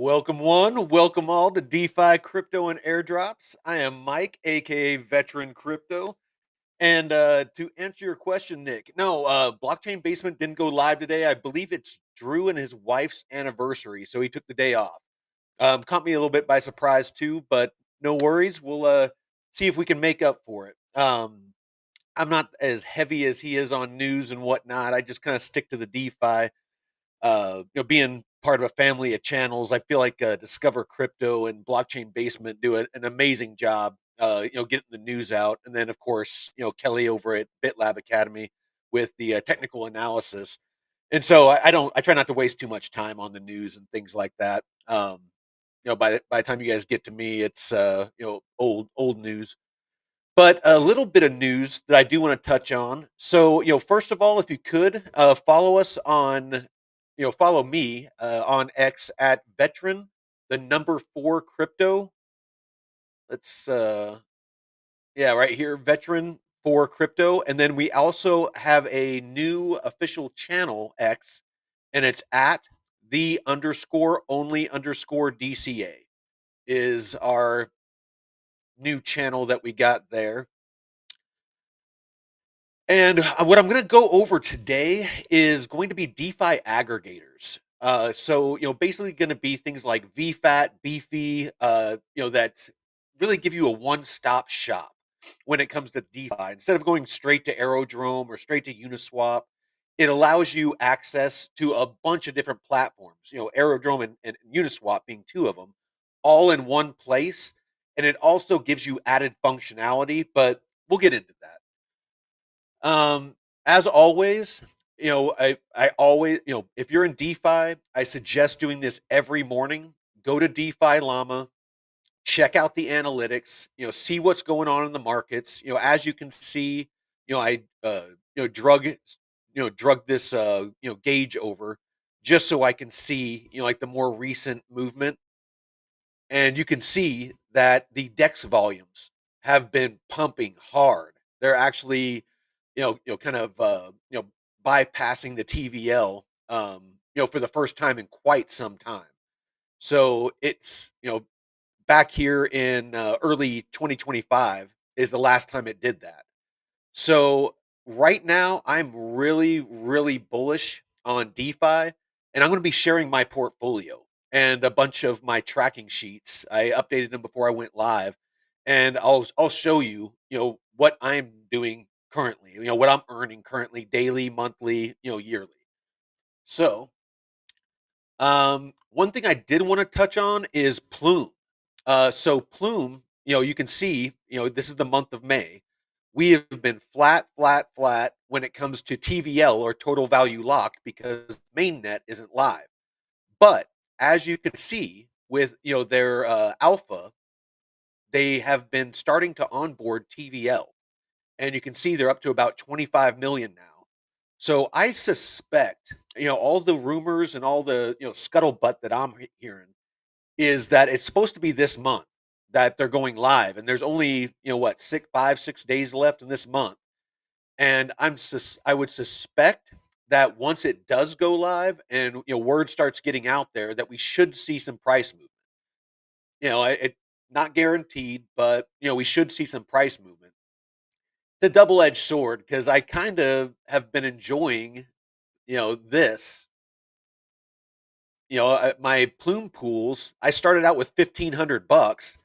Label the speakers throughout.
Speaker 1: Welcome one, welcome all to DeFi Crypto and Airdrops. I am Mike, aka Veteran Crypto. And to answer your question, Nick, no, Blockchain Basement didn't go live today. I believe it's Drew and his wife's anniversary, so he took the day off. Caught me a little bit by surprise too, but no worries. We'll see if we can make up for it. I'm not as heavy as he is on news and whatnot. I just kind of stick to the DeFi. Being part of a family of channels, I feel like Discover Crypto and Blockchain Basement do an amazing job. Getting the news out, and then of course, Kelly over at BitLab Academy with the technical analysis. And so I don't, I try not to waste too much time on the news and things like that. By the time you guys get to me, it's old news. But a little bit of news that I do want to touch on. So, first of all, if you could follow us on, follow me on X at veteran, the number four crypto. Let's, yeah, right here, veteran for crypto. And then we also have a new official channel X, and it's at the underscore only underscore DCA is our new channel that we got there. And what I'm going to go over today is going to be DeFi aggregators. Basically going to be things like VFAT, BEEFY, that really give you a one-stop shop when it comes to DeFi. Instead of going straight to Aerodrome or straight to Uniswap, it allows you access to a bunch of different platforms, Aerodrome and Uniswap being two of them, all in one place. And it also gives you added functionality, but we'll get into that. As always, I always, if you're in DeFi, I suggest doing this every morning. Go to DeFi Llama, check out the analytics, see what's going on in the markets. As you can see, I drug this gauge over just so I can see, like the more recent movement, and you can see that the DEX volumes have been pumping hard. They're actually, kind of, bypassing the TVL, for the first time in quite some time. So it's, back here in early 2025 is the last time it did that. So right now, I'm really, really bullish on DeFi, and I'm going to be sharing my portfolio and a bunch of my tracking sheets. I updated them before I went live, and I'll show you, what I'm doing currently. What I'm earning currently, daily, monthly, yearly. So, one thing I did want to touch on is Plume. So Plume, you can see, this is the month of May. We have been flat, flat, flat when it comes to TVL or total value locked because mainnet isn't live. But as you can see with their alpha, they have been starting to onboard TVL, and you can see they're up to about 25 million now. So I suspect, all the rumors and all the scuttlebutt that I'm hearing is that it's supposed to be this month that they're going live, and there's only what 6 days left in this month, and I would suspect that once it does go live and word starts getting out there that we should see some price movement. It not guaranteed, but we should see some price movement. It's a double-edged sword because I kind of have been enjoying this. My plume pools. I started out with $1,500,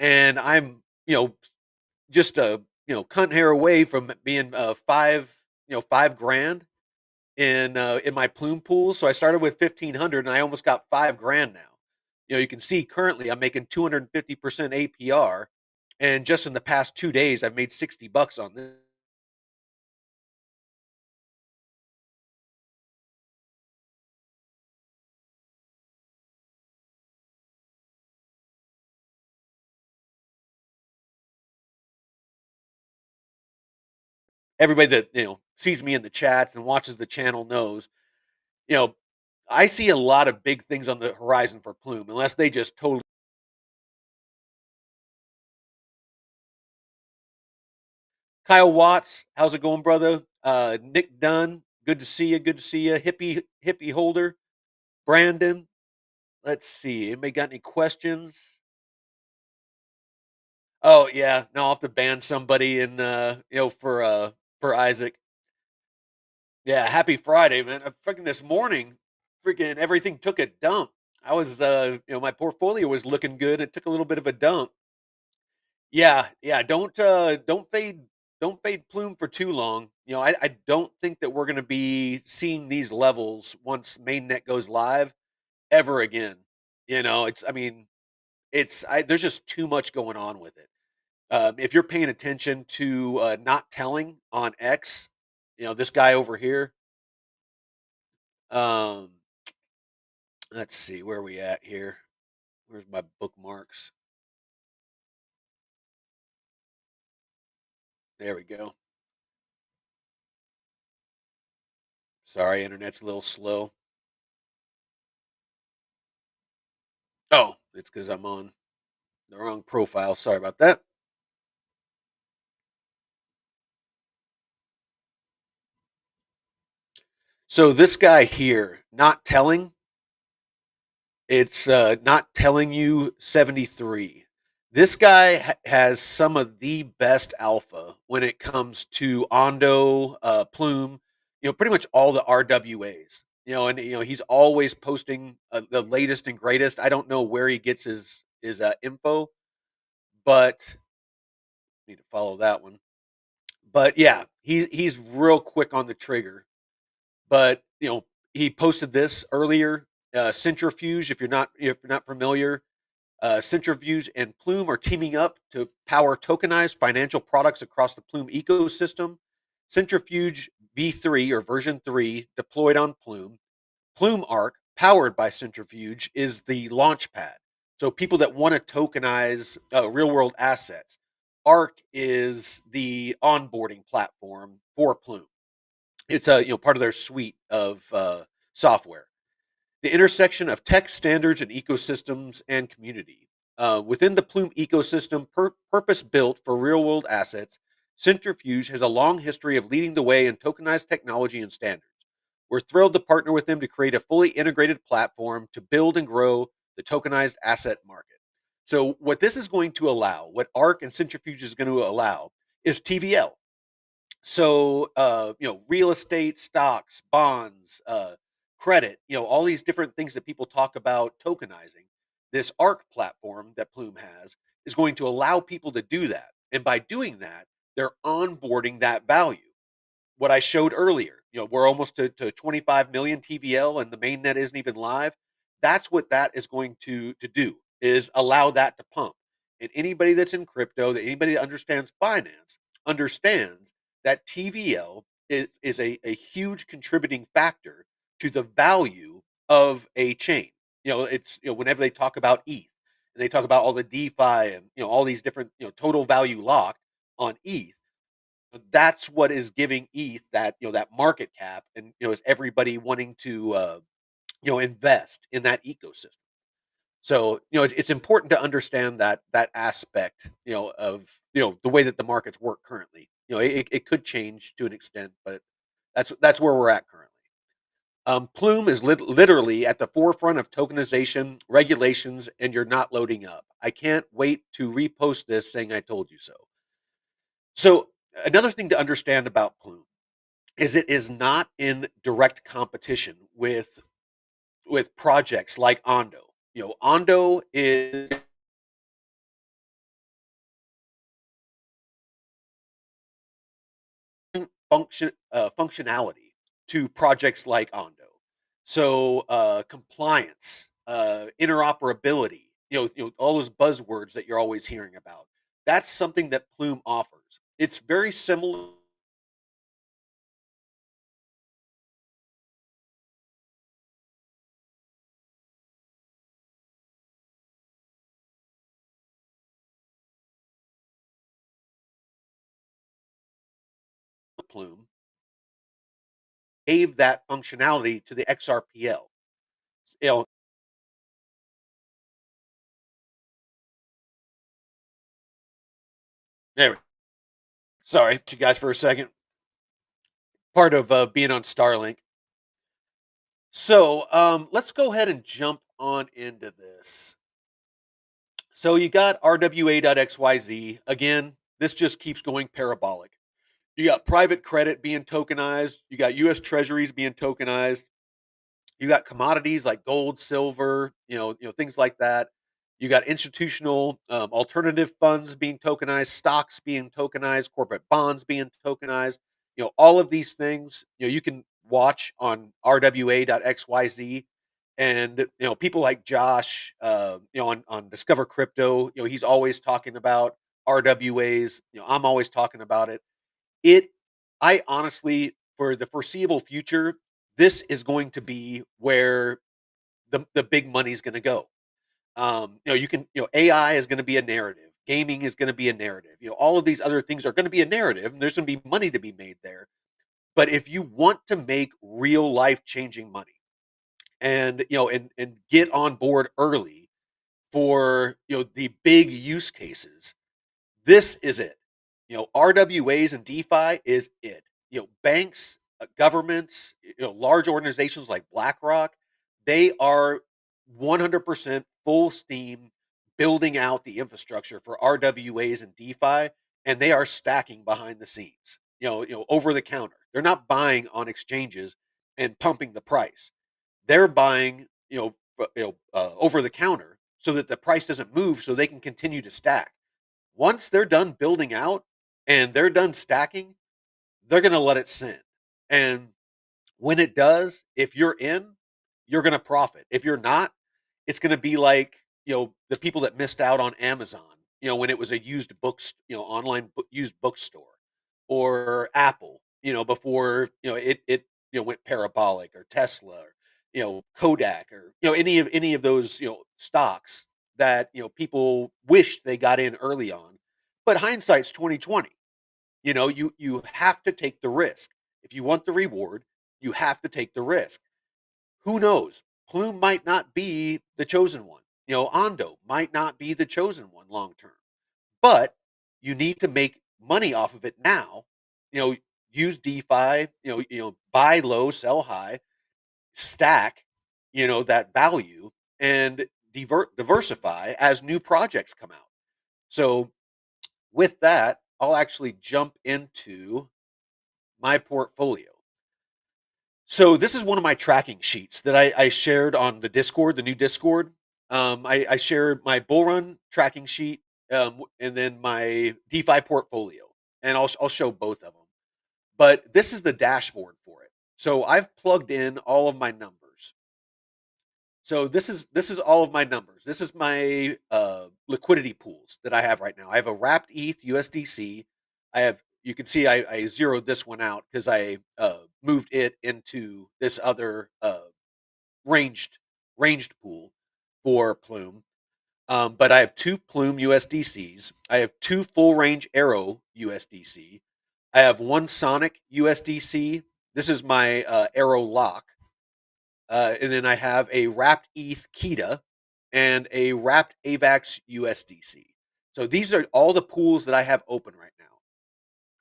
Speaker 1: and I'm just a cunt hair away from being 5 grand in my plume pool. So I started with 1,500, and I almost got 5 grand now. You can see currently I'm making 250% APR, and just in the past 2 days I've made $60 on this. Everybody that sees me in the chats and watches the channel knows, you know, I see a lot of big things on the horizon for Plume, unless they just totally. Kyle Watts, how's it going, brother? Nick Dunn, good to see you. Good to see you. Hippie holder, Brandon. Let's see. Anybody got any questions? Oh yeah, no, I'll have to ban somebody and for Isaac. Yeah, happy Friday, man. Freaking this morning, freaking everything took a dump. I was my portfolio was looking good. It took a little bit of a dump. Yeah, yeah. Don't fade plume for too long. I don't think that we're gonna be seeing these levels once mainnet goes live ever again. It's I mean, there's just too much going on with it. If you're paying attention to not telling on X, this guy over here. Um, let's see where are we at here. Where's my bookmarks? There we go. Sorry, internet's a little slow. Oh, it's because I'm on the wrong profile. Sorry about that. So this guy here, not telling, it's not telling you 73. This guy has some of the best alpha when it comes to Ondo, Plume, pretty much all the RWAs. And he's always posting the latest and greatest. I don't know where he gets his info, but need to follow that one. But yeah, he's real quick on the trigger. But he posted this earlier. Centrifuge, if you're not familiar, Centrifuge and Plume are teaming up to power tokenized financial products across the Plume ecosystem. Centrifuge V3 or version 3 deployed on Plume. Plume Arc, powered by Centrifuge, is the launch pad. So people that want to tokenize real world assets, Arc is the onboarding platform for Plume. It's a part of their suite of software. The intersection of tech standards and ecosystems and community. Within the Plume ecosystem, purpose built for real world assets, Centrifuge has a long history of leading the way in tokenized technology and standards. We're thrilled to partner with them to create a fully integrated platform to build and grow the tokenized asset market. So, what this is going to allow, what ARC and Centrifuge is going to allow, is TVL. So, real estate, stocks, bonds, credit, all these different things that people talk about tokenizing. This ARC platform that Plume has is going to allow people to do that. And by doing that, they're onboarding that value. What I showed earlier, we're almost to 25 million TVL and the main net isn't even live. That's what that is going to do is allow that to pump. And anybody that's in crypto, that anybody that understands finance understands that TVL is a huge contributing factor to the value of a chain. It's whenever they talk about ETH and they talk about all the DeFi and all these different total value locked on ETH, that's what is giving ETH that that market cap, and is everybody wanting to invest in that ecosystem. So it's important to understand that aspect of the way that the markets work currently. It could change to an extent, but that's where we're at currently. Plume is literally at the forefront of tokenization regulations, and you're not loading up. I can't wait to repost this saying I told you so. So another thing to understand about Plume is it is not in direct competition with projects like Ondo. Ondo is functionality to projects like Ondo. So compliance, interoperability, all those buzzwords that you're always hearing about. That's something that Plume offers. It's very similar to Plume, gave that functionality to the XRPL. You know, there. Sorry to you guys for a second. Part of being on Starlink. So let's go ahead and jump on into this. So you got RWA.XYZ. Again, this just keeps going parabolic. You got private credit being tokenized. You got US treasuries being tokenized. You got commodities like gold, silver, things like that. You got institutional alternative funds being tokenized, stocks being tokenized, corporate bonds being tokenized. All of these things, you can watch on RWA.XYZ. And people like Josh, on Discover Crypto, he's always talking about RWAs. I'm always talking about it. It I honestly, for the foreseeable future, this is going to be where the big money's gonna go. You can, AI is gonna be a narrative. Gaming is gonna be a narrative. All of these other things are gonna be a narrative, and there's gonna be money to be made there. But if you want to make real life changing money and, and get on board early for, the big use cases, this is it. RWAs and DeFi is it. Banks, governments, large organizations like BlackRock, they are 100% full steam building out the infrastructure for RWAs and DeFi, and they are stacking behind the scenes. Over the counter. They're not buying on exchanges and pumping the price. They're buying, over the counter so that the price doesn't move, so they can continue to stack. Once they're done building out and they're done stacking, they're going to let it send. And when it does, if you're in, you're going to profit. If you're not, it's going to be like, the people that missed out on Amazon, when it was a used books, online used bookstore, or Apple, before, it went parabolic, or Tesla, or, Kodak, or, any of those, stocks that, people wish they got in early on. But hindsight's 2020. You have to take the risk. If you want the reward, you have to take the risk. Who knows? Plume might not be the chosen one. Ondo might not be the chosen one long term. But you need to make money off of it now. You know, use DeFi, buy low, sell high, stack, that value, and diversify as new projects come out. So with that, I'll actually jump into my portfolio. So this is one of my tracking sheets that I shared on the Discord, the new Discord. I shared my bull run tracking sheet, and then my DeFi portfolio, and I'll show both of them. But this is the dashboard for it. So I've plugged in all of my numbers. So this is all of my numbers. This is my liquidity pools that I have right now. I have a wrapped ETH USDC. You can see I zeroed this one out because I moved it into this other ranged ranged pool for Plume. But I have two Plume USDCs. I have two full range Arrow USDC. I have one Sonic USDC. This is my Arrow lock. And then I have a wrapped ETH Kita and a wrapped AVAX USDC. So these are all the pools that I have open right now.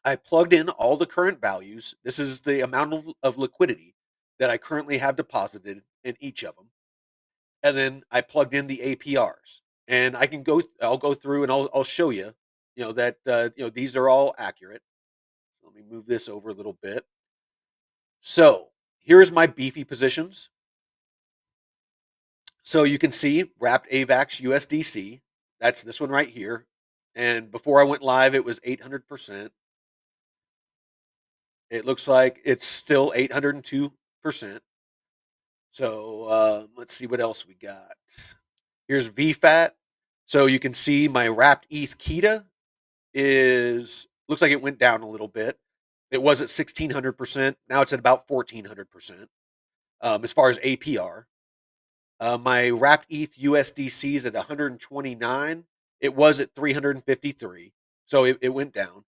Speaker 1: I plugged in all the current values. This is the amount of liquidity that I currently have deposited in each of them. And then I plugged in the APRs. And I'll go through and I'll show you, that, these are all accurate. So let me move this over a little bit. So here's my beefy positions. So you can see wrapped AVAX USDC. That's this one right here. And before I went live, it was 800%. It looks like it's still 802%. So let's see what else we got. Here's VFAT. So you can see my wrapped ETH Kita looks like it went down a little bit. It was at 1,600%. Now it's at about 1,400%. As far as APR. My wrapped ETH USDC is at 129. It was at 353, so it went down.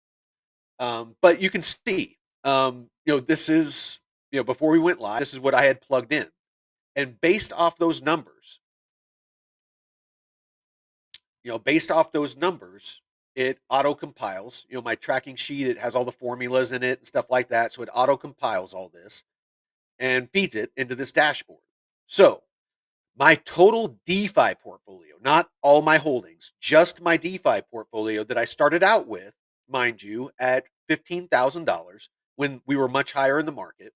Speaker 1: But you can see, this is, before we went live, this is what I had plugged in. And based off those numbers, it auto compiles. My tracking sheet, it has all the formulas in it and stuff like that. So it auto compiles all this and feeds it into this dashboard. So My total DeFi portfolio, not all my holdings, just my DeFi portfolio that I started out with, mind you, at $15,000 when we were much higher in the market.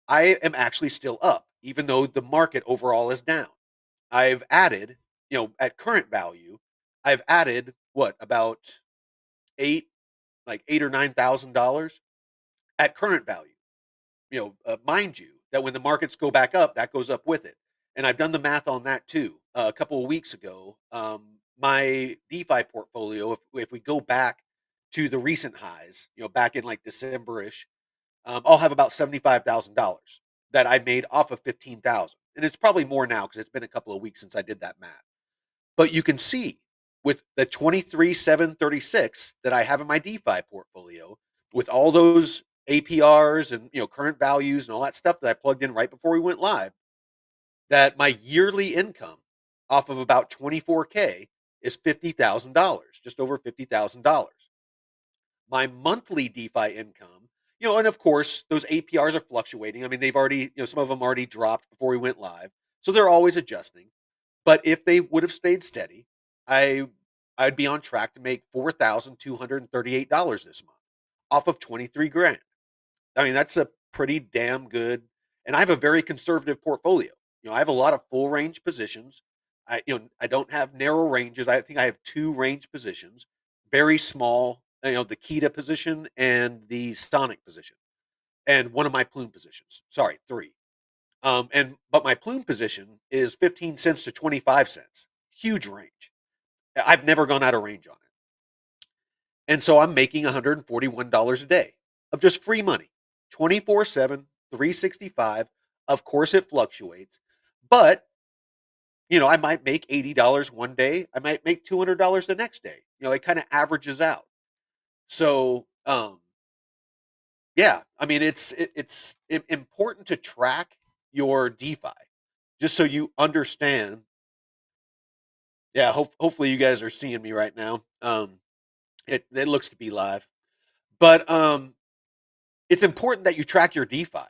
Speaker 1: I am actually still up, even though the market overall is down. I've added, at current value, I've added what, about eight, like $8 or $9,000 at current value. Mind you that when the markets go back up, that goes up with it. And I've done the math on that too. A couple of weeks ago, my DeFi portfolio, if we go back to the recent highs, back in like December-ish, I'll have about $75,000 that I made off of 15,000, and it's probably more now because it's been a couple of weeks since I did that math. But you can see with the 23,736 that I have in my DeFi portfolio, with all those APRs and current values and all that stuff that I plugged in right before we went live, that my yearly income off of about 24K is $50,000, just over $50,000. My monthly DeFi income, and of course those APRs are fluctuating. I mean, they've already, some of them already dropped before we went live, so they're always adjusting. But if they would have stayed steady, I I'd be on track to make $4,238 this month off of 23 grand. I mean, that's a pretty damn good, and I have a very conservative portfolio. I have a lot of full range positions. I don't have narrow ranges. I think I have two range positions, very small, the Kita position and the Sonic position, and one of my Plume positions. Sorry, three. But my Plume position is 15 cents to 25 cents. Huge range. I've never gone out of range on it. And so I'm making $141 a day of just free money, 24/7, 365. Of course, it fluctuates, but I might make $80 one day. I might make $200 the next day. It kind of averages out. So, yeah, I mean, it's important to track your DeFi just so you understand. Yeah, hopefully you guys are seeing me right now. It looks to be live, but it's important that you track your DeFi,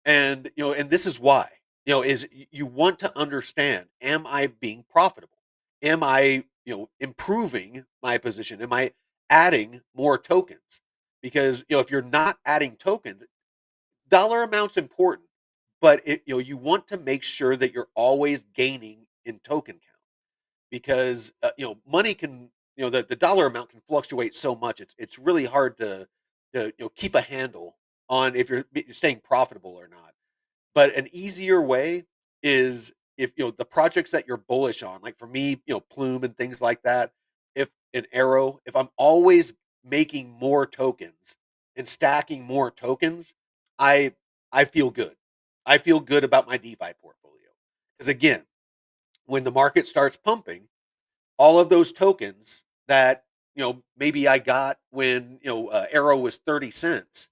Speaker 1: and and this is why. Is you want to understand: am I being profitable? Am I improving my position? Am I adding more tokens? Because if you're not adding tokens, dollar amount's important, but you want to make sure that you're always gaining in token count because money can the dollar amount can fluctuate so much. It's really hard to keep a handle on if you're staying profitable or not. But an easier way is if the projects that you're bullish on, like for me, Plume and things like that. If an Arrow, if I'm always making more tokens and stacking more tokens, I I feel good. I feel good about my DeFi portfolio because again, when the market starts pumping, all of those tokens that maybe I got when Arrow was 30 cents,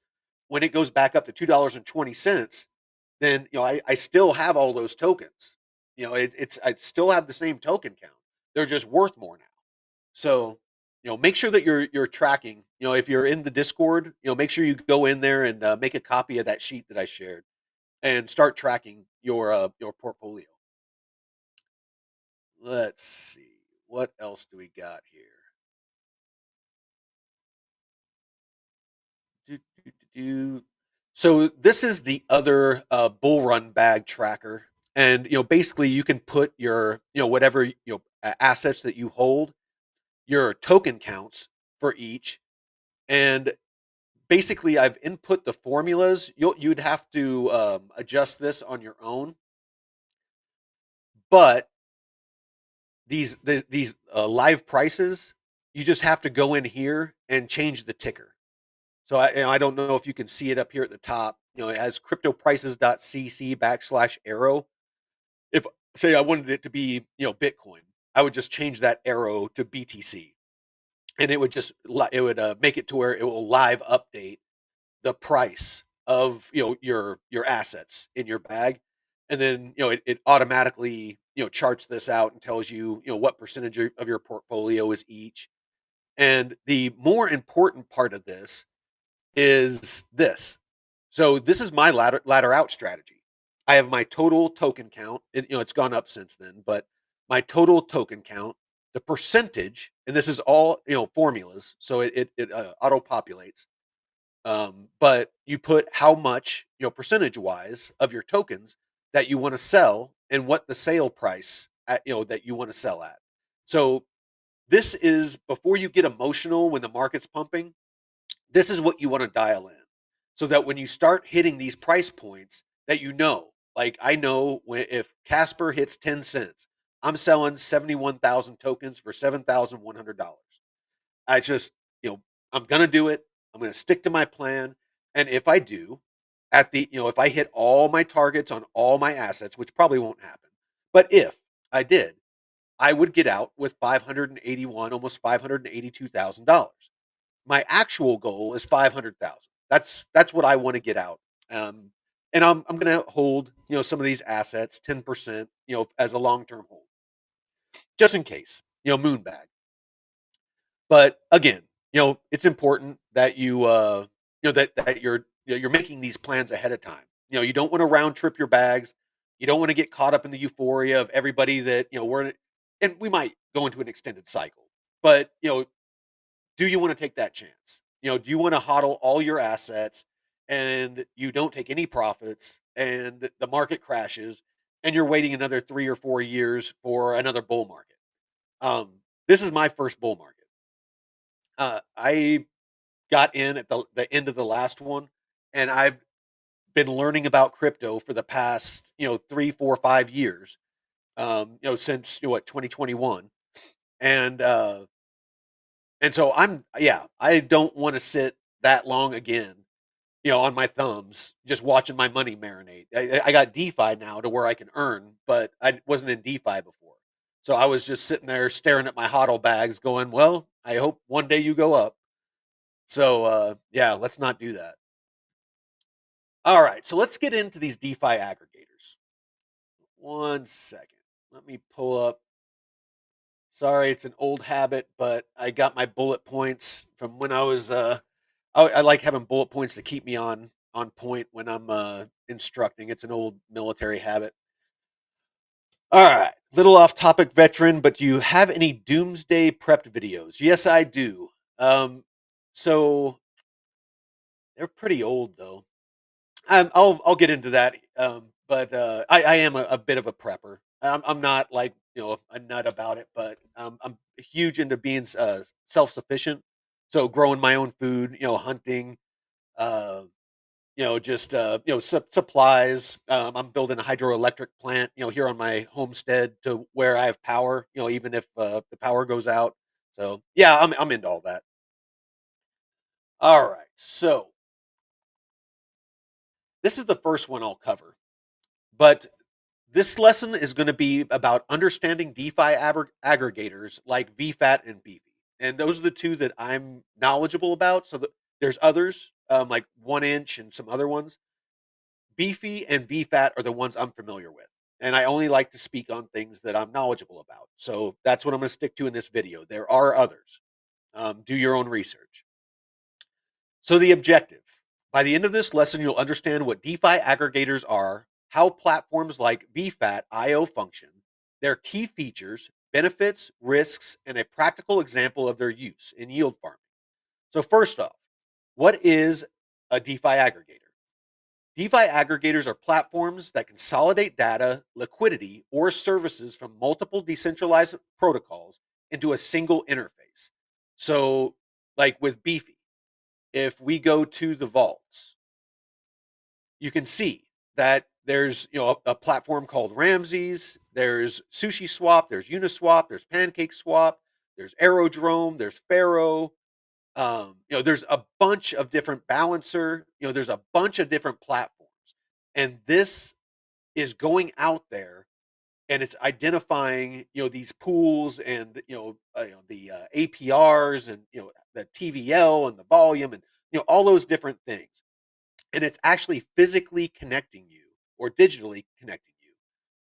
Speaker 1: when it goes back up to $2.20, then I still have all those tokens. It's I still have the same token count. They're just worth more now. So make sure that you're tracking. If you're in the Discord, make sure you go in there and make a copy of that sheet that I shared and start tracking your portfolio. Let's see. What else do we got here? Do, do, do, do. So this is the other bull run bag tracker, and basically you can put your whatever assets that you hold, your token counts for each, and basically I've input the formulas. You'd have to adjust this on your own, but these live prices, you just have to go in here and change the ticker. So I don't know if you can see it up here at the top. It has cryptoprices.cc/arrow. If say I wanted it to be Bitcoin, I would just change that arrow to BTC, and it would make it to where it will live update the price of your assets in your bag, and then it automatically charts this out and tells you what percentage of your portfolio is each. And the more important part of this is this. So this is my ladder out strategy. I have my total token count. It's gone up since then, but my total token count, the percentage, and this is all formulas, so it auto populates. But you put how much percentage wise of your tokens that you want to sell and what the sale price that you want to sell at. So this is before you get emotional when the market's pumping. This is what you want to dial in so that when you start hitting these price points that like I know if Casper hits 10 cents, I'm selling 71,000 tokens for $7,100. I just, you know, I'm going to do it. I'm going to stick to my plan. And if I do, if I hit all my targets on all my assets, which probably won't happen, but if I did, I would get out with 581, almost $582,000. My actual goal is 500,000. That's what I want to get out. Um, and I'm going to hold some of these assets 10% as a long term hold, just in case moon bag. But again, it's important that that you're making these plans ahead of time. You don't want to round trip your bags. You don't want to get caught up in the euphoria of everybody that and we might go into an extended cycle. But do you want to take that chance? Do you want to hodl all your assets and you don't take any profits and the market crashes and you're waiting another 3 or 4 years for another bull market? This is my first bull market. I got in at the end of the last one, and I've been learning about crypto for the past 3, 4, 5 years. Since what 2021, and so I don't want to sit that long again. On my thumbs, just watching my money marinate. I got DeFi now to where I can earn, but I wasn't in DeFi before. So I was just sitting there staring at my hodl bags, going, "Well, I hope one day you go up." So yeah, let's not do that. All right, so let's get into these DeFi aggregators. One second. Let me pull up. Sorry, it's an old habit, but I got my bullet points from when I was I like having bullet points to keep me on point when I'm instructing. It's an old military habit. All right, little off topic veteran, but do you have any doomsday prepped videos? Yes, I do. So they're pretty old though. I'll get into that. But I am a bit of a prepper. I'm not like a nut about it, but I'm huge into being self sufficient. So growing my own food, hunting, uh, just supplies. I'm building a hydroelectric plant, here on my homestead to where I have power. Even if the power goes out. So yeah, I'm into all that. All right, so this is the first one I'll cover, but this lesson is going to be about understanding DeFi aggregators like VFAT and BEEFY. And those are the two that I'm knowledgeable about. So there's others, like 1inch and some other ones. BEEFY and VFAT are the ones I'm familiar with. And I only like to speak on things that I'm knowledgeable about. So that's what I'm going to stick to in this video. There are others. Do your own research. So, the objective: by the end of this lesson, you'll understand what DeFi aggregators are, how platforms like VFAT IO function, their key features, benefits, risks, and a practical example of their use in yield farming. So, first off, what is a DeFi aggregator? DeFi aggregators are platforms that consolidate data, liquidity, or services from multiple decentralized protocols into a single interface. So, like with Beefy, if we go to the vaults, you can see that there's a platform called Ramses, there's Sushi Swap, there's Uniswap, there's Pancake Swap, there's Aerodrome, there's Pharaoh. There's a bunch of different balancer. There's a bunch of different platforms, and this is going out there and it's identifying these pools and the APRs and the TVL and the volume and all those different things, and it's actually physically connecting you or digitally connecting you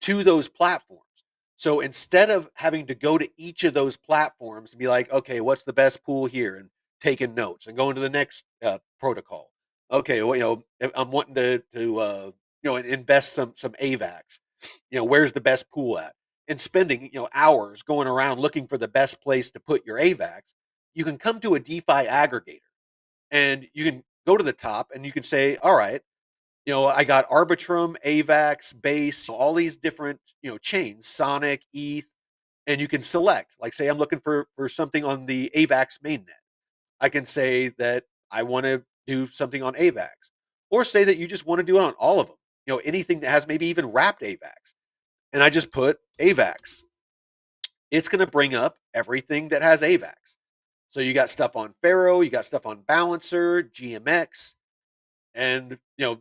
Speaker 1: to those platforms. So instead of having to go to each of those platforms and be like, okay, what's the best pool here, and taking notes and going to the next protocol. Okay, well, I'm wanting to and invest some AVAX. Where's the best pool at? And spending, hours going around looking for the best place to put your AVAX, you can come to a DeFi aggregator and you can go to the top and you can say, all right, I got Arbitrum, AVAX, Base, all these different, chains, Sonic, ETH, and you can select, like say I'm looking for something on the AVAX mainnet. I can say that I want to do something on AVAX, or say that you just want to do it on all of them. Anything that has maybe even wrapped AVAX, and I just put AVAX. It's going to bring up everything that has AVAX. So you got stuff on Pharaoh, you got stuff on Balancer, GMX, and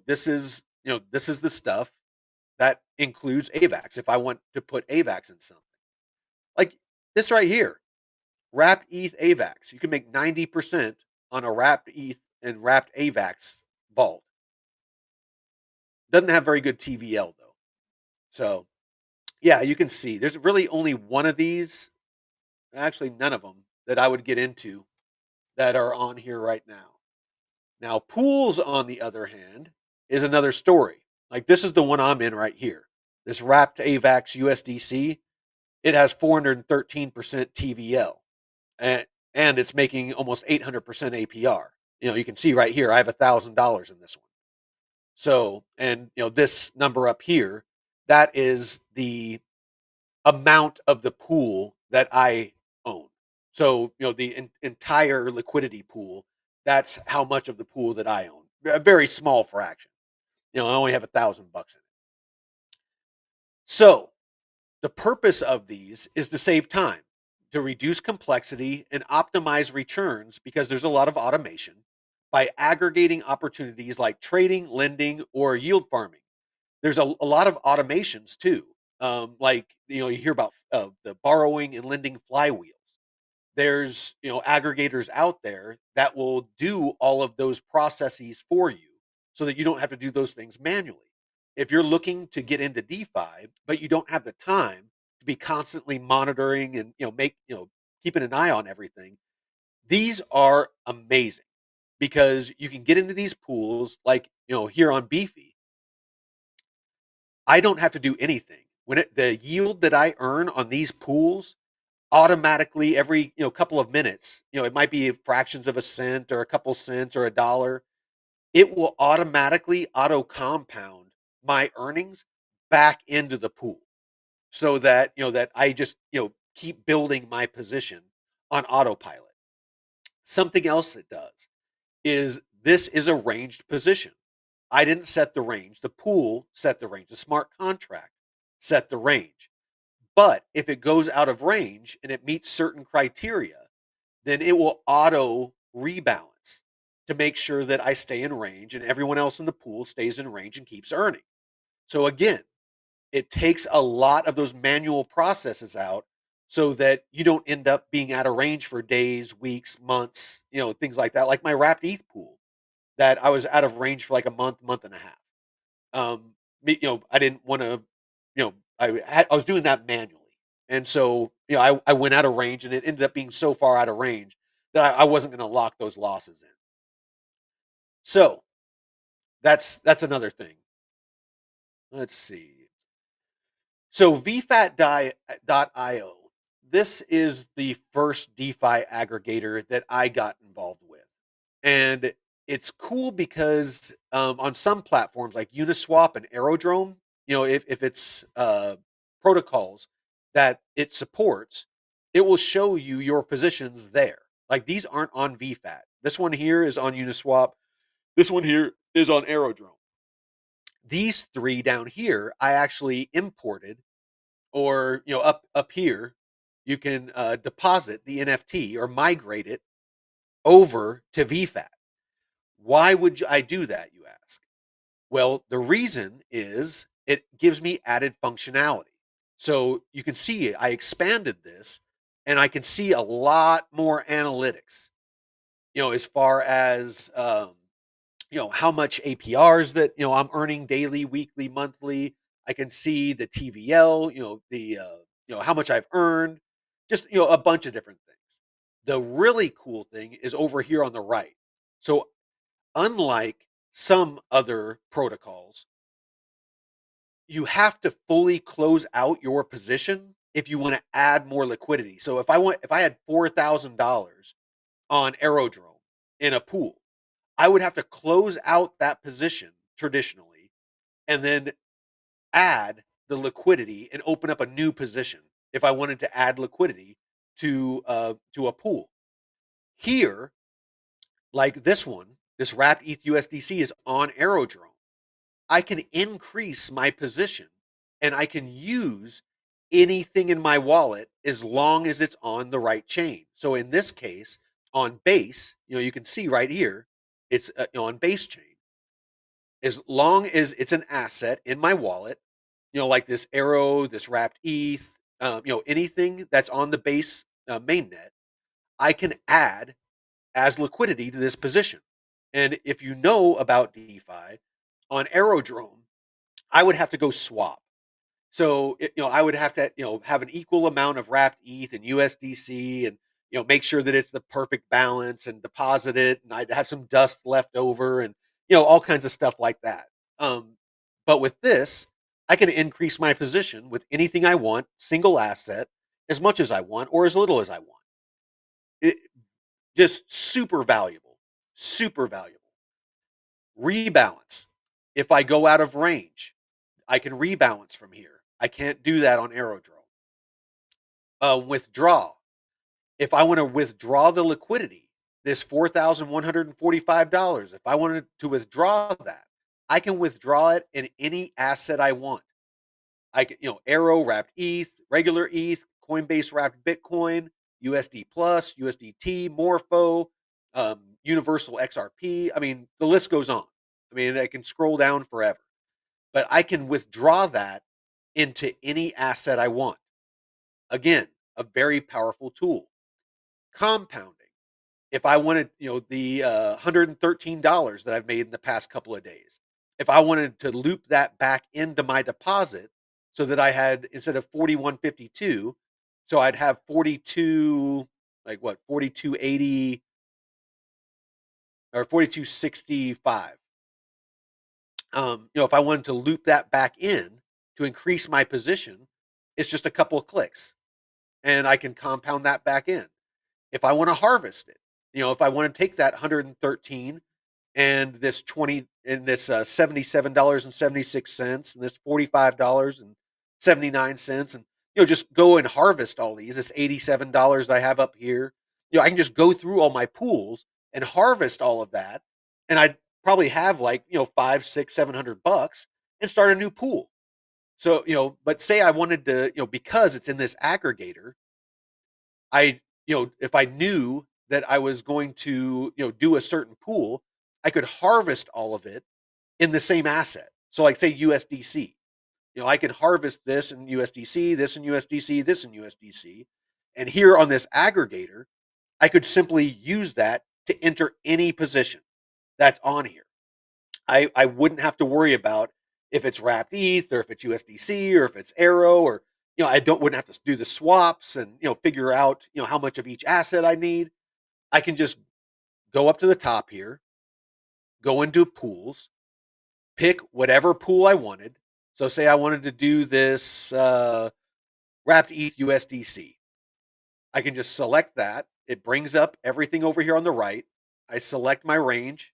Speaker 1: this is the stuff that includes AVAX. If I want to put AVAX in something like this right here, wrapped ETH AVAX, you can make 90% on a wrapped ETH and wrapped AVAX vault. Doesn't have very good TVL though. So yeah, you can see there's really only one of these, actually none of them that I would get into that are on here right now. Now, pools, on the other hand, is another story. Like this is the one I'm in right here. This wrapped AVAX USDC, it has 413% TVL, and it's making almost 800% APR. You can see right here, I have $1,000 in this one. So, and this number up here, that is the amount of the pool that I own. So, the entire liquidity pool, that's how much of the pool that I own. A very small fraction. I only have $1,000 in it. So, the purpose of these is to save time, to reduce complexity and optimize returns because there's a lot of automation by aggregating opportunities like trading, lending, or yield farming. There's a lot of automations too. Like, you hear about the borrowing and lending flywheels. There's, aggregators out there that will do all of those processes for you so that you don't have to do those things manually. If you're looking to get into DeFi, but you don't have the time to be constantly monitoring and, keeping an eye on everything, these are amazing because you can get into these pools like, here on Beefy. I don't have to do anything. The yield that I earn on these pools automatically every couple of minutes, it might be fractions of a cent or a couple cents or a dollar, it will automatically auto compound my earnings back into the pool so that that I just keep building my position on autopilot. Something else it does is this is a ranged position. I didn't set the range, the pool set the range, the smart contract set the range. But if it goes out of range and it meets certain criteria, then it will auto rebalance to make sure that I stay in range and everyone else in the pool stays in range and keeps earning. So again, it takes a lot of those manual processes out so that you don't end up being out of range for days, weeks, months, things like that. Like my wrapped ETH pool that I was out of range for like a month, month and a half. I didn't want to, I was doing that manually. And so, I went out of range and it ended up being so far out of range that I wasn't going to lock those losses in. So that's another thing. Let's see. So VFAT.io, this is the first DeFi aggregator that I got involved with. And it's cool because on some platforms like Uniswap and Aerodrome, if it's protocols that it supports, it will show you your positions there. Like these aren't on VFAT. This one here is on Uniswap. This one here is on Aerodrome. These three down here, I actually imported, or up here, you can deposit the NFT or migrate it over to VFAT. Why would I do that, you ask? Well, the reason is it gives me added functionality. So you can see I expanded this and I can see a lot more analytics, as far as, how much APRs that, I'm earning daily, weekly, monthly. I can see the TVL, how much I've earned, just, a bunch of different things. The really cool thing is over here on the right. So unlike some other protocols, you have to fully close out your position if you want to add more liquidity. So if I had $4,000 on Aerodrome in a pool, I would have to close out that position traditionally and then add the liquidity and open up a new position if I wanted to add liquidity to a pool. Here, like this one, this wrapped ETH USDC is on Aerodrome. I can increase my position and I can use anything in my wallet as long as it's on the right chain. So in this case, on Base, you can see right here, it's on Base chain. As long as it's an asset in my wallet, like this Arrow, this wrapped ETH, anything that's on the Base mainnet, I can add as liquidity to this position. And if you know about DeFi, on Aerodrome, I would have to go swap. So, I would have to, have an equal amount of wrapped ETH and USDC and, make sure that it's the perfect balance and deposit it. And I'd have some dust left over and, all kinds of stuff like that. But with this, I can increase my position with anything I want, single asset, as much as I want or as little as I want. It, just super valuable, super valuable. Rebalance. If I go out of range, I can rebalance from here. I can't do that on Aerodrome. Withdraw. If I want to withdraw the liquidity, this $4,145, if I wanted to withdraw that, I can withdraw it in any asset I want. I can, Arrow wrapped ETH, regular ETH, Coinbase wrapped Bitcoin, USD Plus, USDT, Morpho, Universal XRP. I mean, the list goes on. I mean, I can scroll down forever, but I can withdraw that into any asset I want. Again, a very powerful tool. Compounding. If I wanted, the $113 that I've made in the past couple of days, if I wanted to loop that back into my deposit so that I had, instead of 41.52, so I'd have 42, like what, 42.80 or 42.65. If I wanted to loop that back in to increase my position, it's just a couple of clicks and I can compound that back in. If I want to harvest it, if I want to take that 113 and this 20 and this $77.76 and this $45.79 and just go and harvest all these, this $87 I have up here, I can just go through all my pools and harvest all of that, and I'd probably have like five, six, $700 and start a new pool. So but say I wanted to, because it's in this aggregator, if I knew that I was going to, do a certain pool, I could harvest all of it in the same asset. So like say USDC, I can harvest this in USDC, this in USDC, this in USDC. And here on this aggregator, I could simply use that to enter any position that's on here. I wouldn't have to worry about if it's wrapped ETH or if it's USDC or if it's Arrow or I wouldn't have to do the swaps and figure out how much of each asset I need. I can just go up to the top here, go into pools, pick whatever pool I wanted. So say I wanted to do this wrapped ETH USDC. I can just select that. It brings up everything over here on the right. I select my range,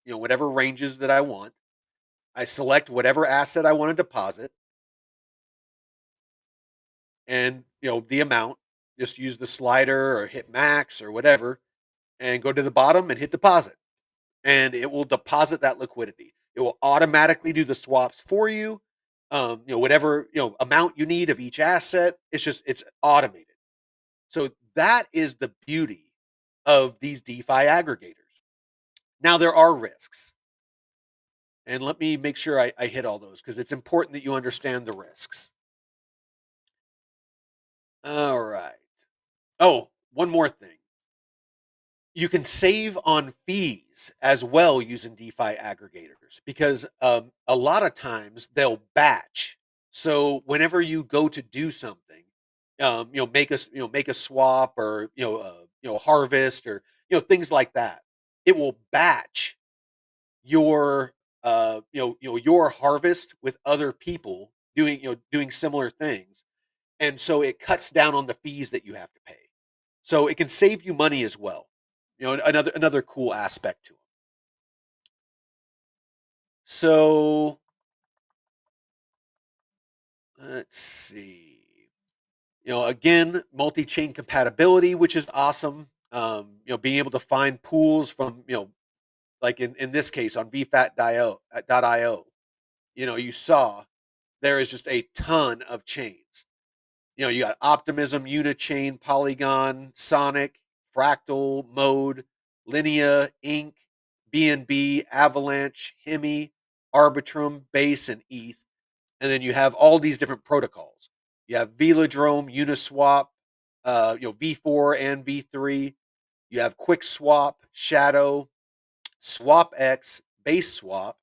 Speaker 1: whatever ranges that I want. I select whatever asset I want to deposit and, the amount. Just use the slider or hit max or whatever and go to the bottom and hit deposit. And it will deposit that liquidity. It will automatically do the swaps for you. Whatever, amount you need of each asset, it's automated. So that is the beauty of these DeFi aggregators. Now there are risks. And let me make sure I hit all those because it's important that you understand the risks. All right. Oh, one more thing. You can save on fees as well using DeFi aggregators because a lot of times they'll batch. So whenever you go to do something, make a swap or harvest or things like that, it will batch your your harvest with other people doing similar things, and so it cuts down on the fees that you have to pay. So it can save you money as well. Another cool aspect to it. So let's see. Again, multi-chain compatibility, which is awesome. Being able to find pools from, like in this case on VFAT.io, you saw there is just a ton of chains. You got Optimism, Unichain, Polygon, Sonic, Fractal, Mode, Linea, Inc., BNB, Avalanche, Hemi, Arbitrum, Base, and ETH. And then you have all these different protocols. You have Velodrome, Uniswap, V4 and V3. You have QuickSwap, Shadow, SwapX, Base Swap,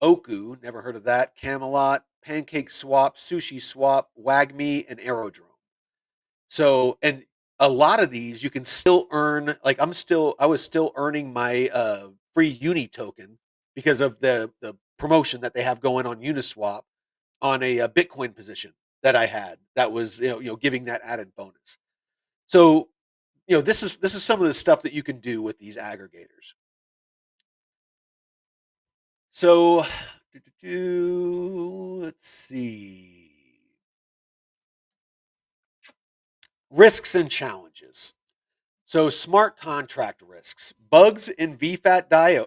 Speaker 1: Oku, never heard of that, Camelot, Pancake Swap, Sushi Swap, WagMe, and Aerodrome. So, and a lot of these you can still earn. Like I was still earning my free Uni token because of the promotion that they have going on Uniswap on a Bitcoin position that I had that was giving that added bonus. So this is some of the stuff that you can do with these aggregators. So let's see, risks and challenges. So smart contract risks, bugs in VFAT.io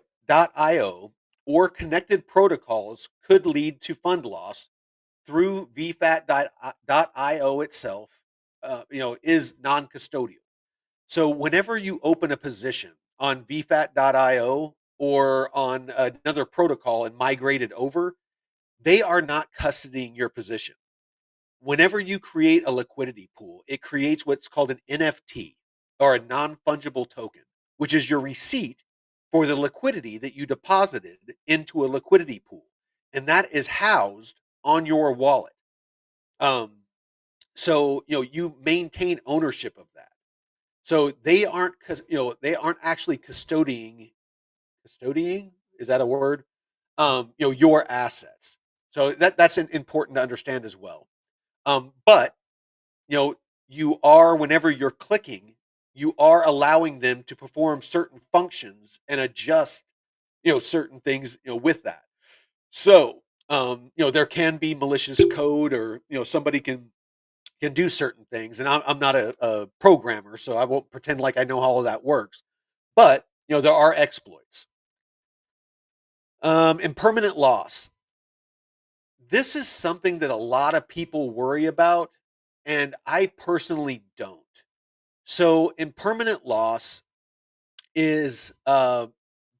Speaker 1: or connected protocols could lead to fund loss through VFAT.io itself. Is non-custodial. So whenever you open a position on VFAT.io or on another protocol and migrate it over, they are not custodying your position. Whenever you create a liquidity pool, it creates what's called an NFT or a non-fungible token, which is your receipt for the liquidity that you deposited into a liquidity pool. And that is housed on your wallet. Um, so you maintain ownership of that. So they aren't actually custodying, is that a word? Your assets. So that's important to understand as well. But you know, you are whenever you're clicking, you are allowing them to perform certain functions and adjust, certain things, with that. So, there can be malicious code or, somebody can do certain things. And I'm not a programmer, so I won't pretend like I know how all of that works. But, there are exploits. Impermanent loss. This is something that a lot of people worry about, and I personally don't. So, impermanent loss is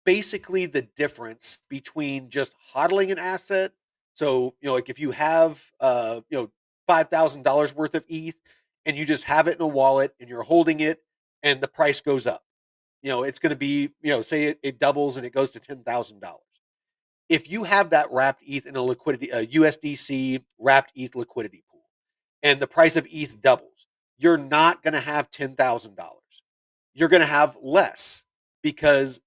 Speaker 1: basically the difference between just hodling an asset. So, like if you have, $5,000 worth of ETH and you just have it in a wallet and you're holding it and the price goes up, it's going to be, say it doubles and it goes to $10,000. If you have that wrapped ETH in a USDC wrapped ETH liquidity pool and the price of ETH doubles, you're not going to have $10,000. You're going to have less because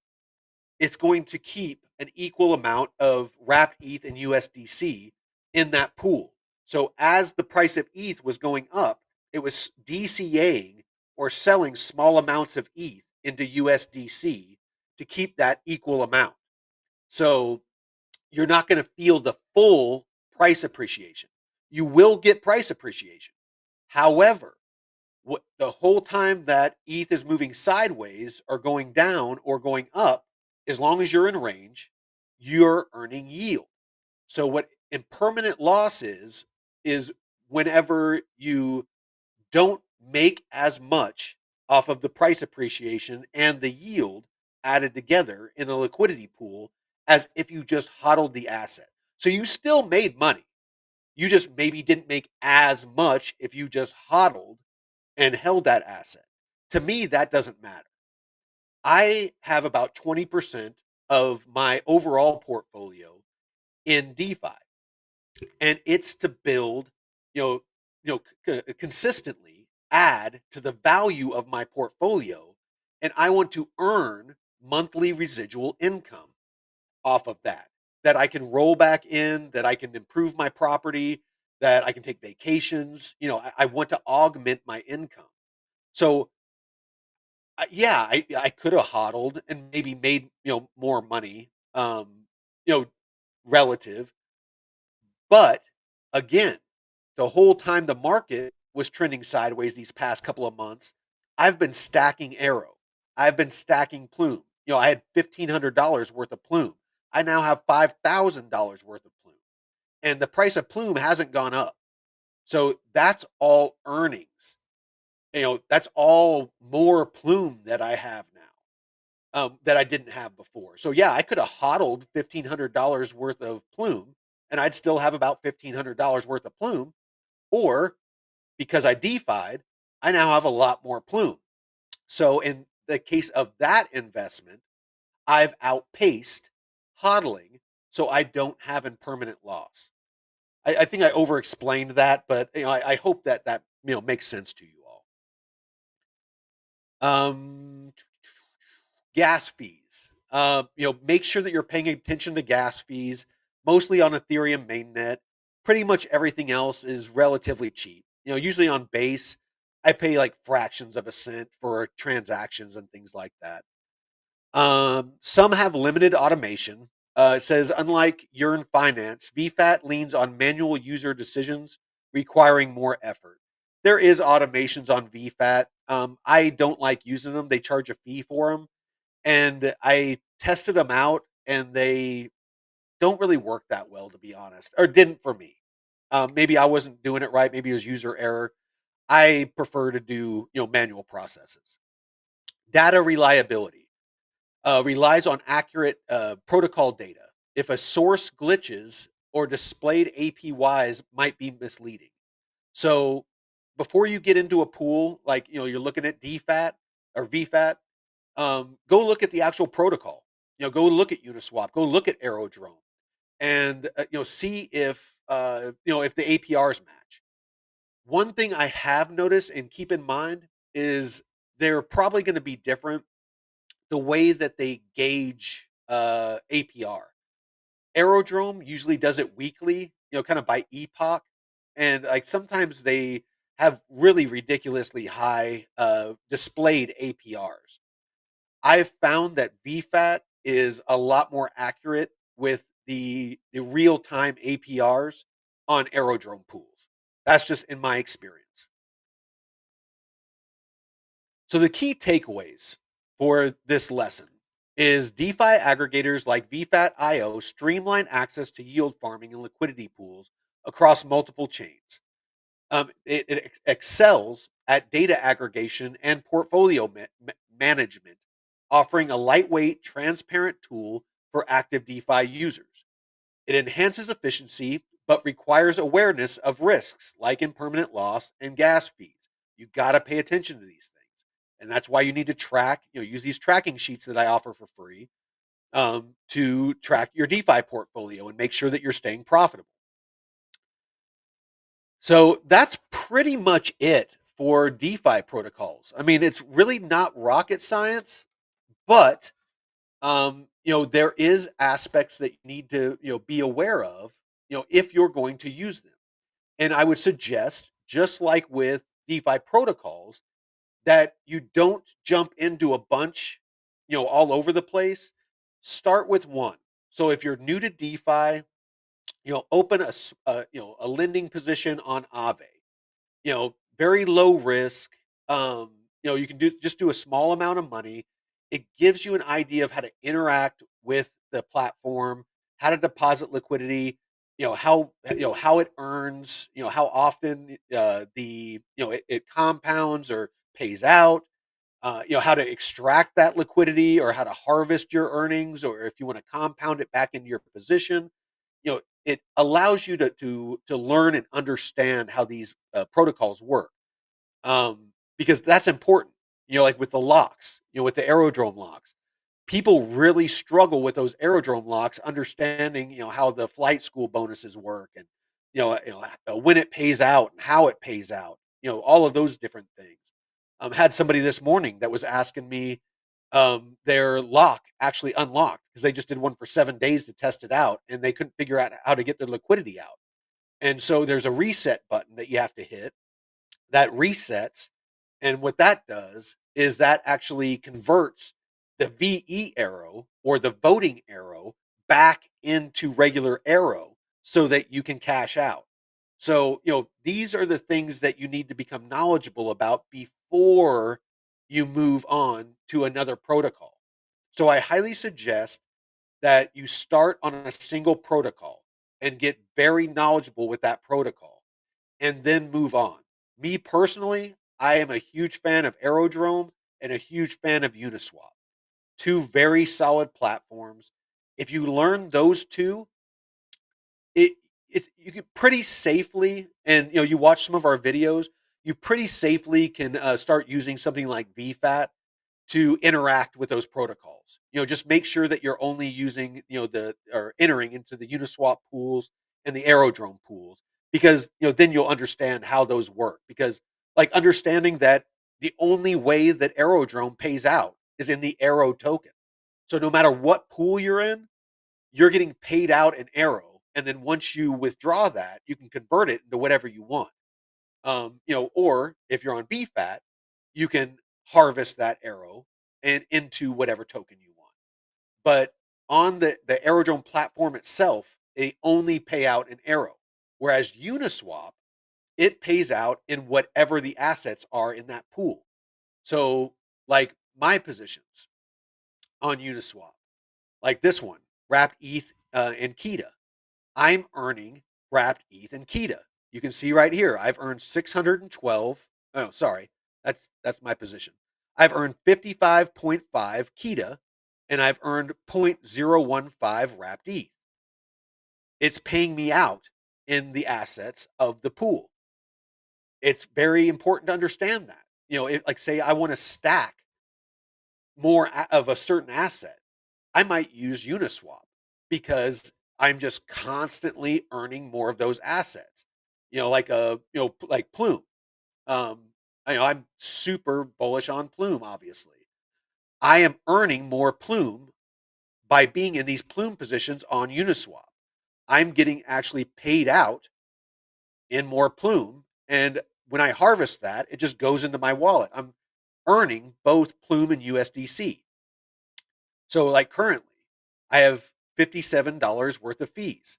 Speaker 1: it's going to keep an equal amount of wrapped ETH and USDC in that pool. So as the price of ETH was going up, it was DCAing or selling small amounts of ETH into USDC to keep that equal amount. So you're not going to feel the full price appreciation. You will get price appreciation. However, the whole time that ETH is moving sideways or going down or going up, as long as you're in range, you're earning yield. So what impermanent loss is whenever you don't make as much off of the price appreciation and the yield added together in a liquidity pool as if you just hodled the asset. So you still made money. You just maybe didn't make as much if you just hodled and held that asset. To me, that doesn't matter. I have about 20% of my overall portfolio in DeFi, and it's to build, consistently add to the value of my portfolio, and I want to earn monthly residual income off of that, that I can roll back in, that I can improve my property, that I can take vacations. I want to augment my income. So yeah, I could have hodled and maybe made more money, you know, relative. But again, the whole time the market was trending sideways these past couple of months, I've been stacking Arrow. I've been stacking Plume. I had $1,500 worth of Plume. I now have $5,000 worth of Plume. And the price of Plume hasn't gone up. So that's all earnings. That's all more Plume that I have now, that I didn't have before. So yeah, I could have hodled $1,500 worth of Plume and I'd still have about $1,500 worth of Plume. Or because I DeFi'd, I now have a lot more Plume. So in the case of that investment, I've outpaced hodling, so I don't have impermanent loss. I think I over-explained that, but I hope that makes sense to you all. Um, Gas fees. Make sure that you're paying attention to gas fees, mostly on Ethereum mainnet. Pretty much everything else is relatively cheap. Usually on base, I pay like fractions of a cent for transactions and things like that. Some have limited automation. It says, unlike Yearn Finance, VFAT leans on manual user decisions, requiring more effort. There is automations on VFAT. I don't like using them. They charge a fee for them, and I tested them out, and they don't really work that well, to be honest, or didn't for me. Maybe I wasn't doing it right. Maybe it was user error. I prefer to do manual processes. Data reliability relies on accurate protocol data. If a source glitches or displayed APYs might be misleading. So before you get into a pool, like you're looking at DFAT or VFAT, go look at the actual protocol. Go look at Uniswap. Go look at Aerodrome, and see if the APRs match. One thing I have noticed and keep in mind is they're probably going to be different the way that they gauge APR. Aerodrome usually does it weekly, kind of by epoch, and like sometimes they have really ridiculously high displayed APRs. I've found that VFAT is a lot more accurate with the real time APRs on Aerodrome pools. That's just in my experience. So the key takeaways for this lesson is DeFi aggregators like VFAT.io streamline access to yield farming and liquidity pools across multiple chains. It excels at data aggregation and portfolio management, offering a lightweight, transparent tool for active DeFi users. It enhances efficiency, but requires awareness of risks like impermanent loss and gas fees. You got to pay attention to these things. And that's why you need to track, use these tracking sheets that I offer for free, to track your DeFi portfolio and make sure that you're staying profitable. So that's pretty much it for DeFi protocols. I mean, it's really not rocket science, but there is aspects that you need to, be aware of, if you're going to use them. And I would suggest, just like with DeFi protocols, that you don't jump into a bunch, all over the place. Start with one. So if you're new to DeFi, open a lending position on Aave. Very low risk. You can do a small amount of money. It gives you an idea of how to interact with the platform, how to deposit liquidity, how it earns, how often it compounds or pays out, how to extract that liquidity or how to harvest your earnings, or if you want to compound it back into your position. It allows you to learn and understand how these protocols work, because that's important. Like with the locks, with the Aerodrome locks, people really struggle with those Aerodrome locks, understanding how the flight school bonuses work, and when it pays out and how it pays out. All of those different things. Had somebody this morning that was asking me, their lock actually unlocked because they just did one for 7 days to test it out, and they couldn't figure out how to get their liquidity out. And so there's a reset button that you have to hit that resets. And what that does is that actually converts the VE arrow or the voting arrow back into regular arrow so that you can cash out. So, these are the things that you need to become knowledgeable about before you move on to another protocol. So, I highly suggest that you start on a single protocol and get very knowledgeable with that protocol and then move on. Me personally, I am a huge fan of Aerodrome and a huge fan of Uniswap. Two very solid platforms. If you learn those two, it you can pretty safely, and you watch some of our videos, you pretty safely can start using something like VFAT to interact with those protocols. Just make sure that you're only using, or entering into the Uniswap pools and the Aerodrome pools, because then you'll understand how those work. Because, like, understanding that the only way that Aerodrome pays out is in the Arrow token. So no matter what pool you're in, you're getting paid out an Arrow, and then once you withdraw that, you can convert it into whatever you want. Or if you're on BFAT, you can harvest that arrow and into whatever token you want. But on the Aerodrome platform itself, they only pay out an arrow. Whereas Uniswap, it pays out in whatever the assets are in that pool. So, like my positions on Uniswap, like this one, wrapped ETH and Kita. I'm earning wrapped ETH and Kita. You can see right here, I've earned 612. Oh, sorry. That's my position. I've earned 55.5 Kita, and I've earned 0.015 wrapped ETH. It's paying me out in the assets of the pool. It's very important to understand that. Like, say I want to stack more of a certain asset, I might use Uniswap because I'm just constantly earning more of those assets. Like Plume. Um, I'm super bullish on Plume, obviously. I am earning more Plume by being in these Plume positions on Uniswap. I'm getting actually paid out in more Plume. And when I harvest that, it just goes into my wallet. I'm earning both Plume and USDC. So, like, currently, I have $57 worth of fees.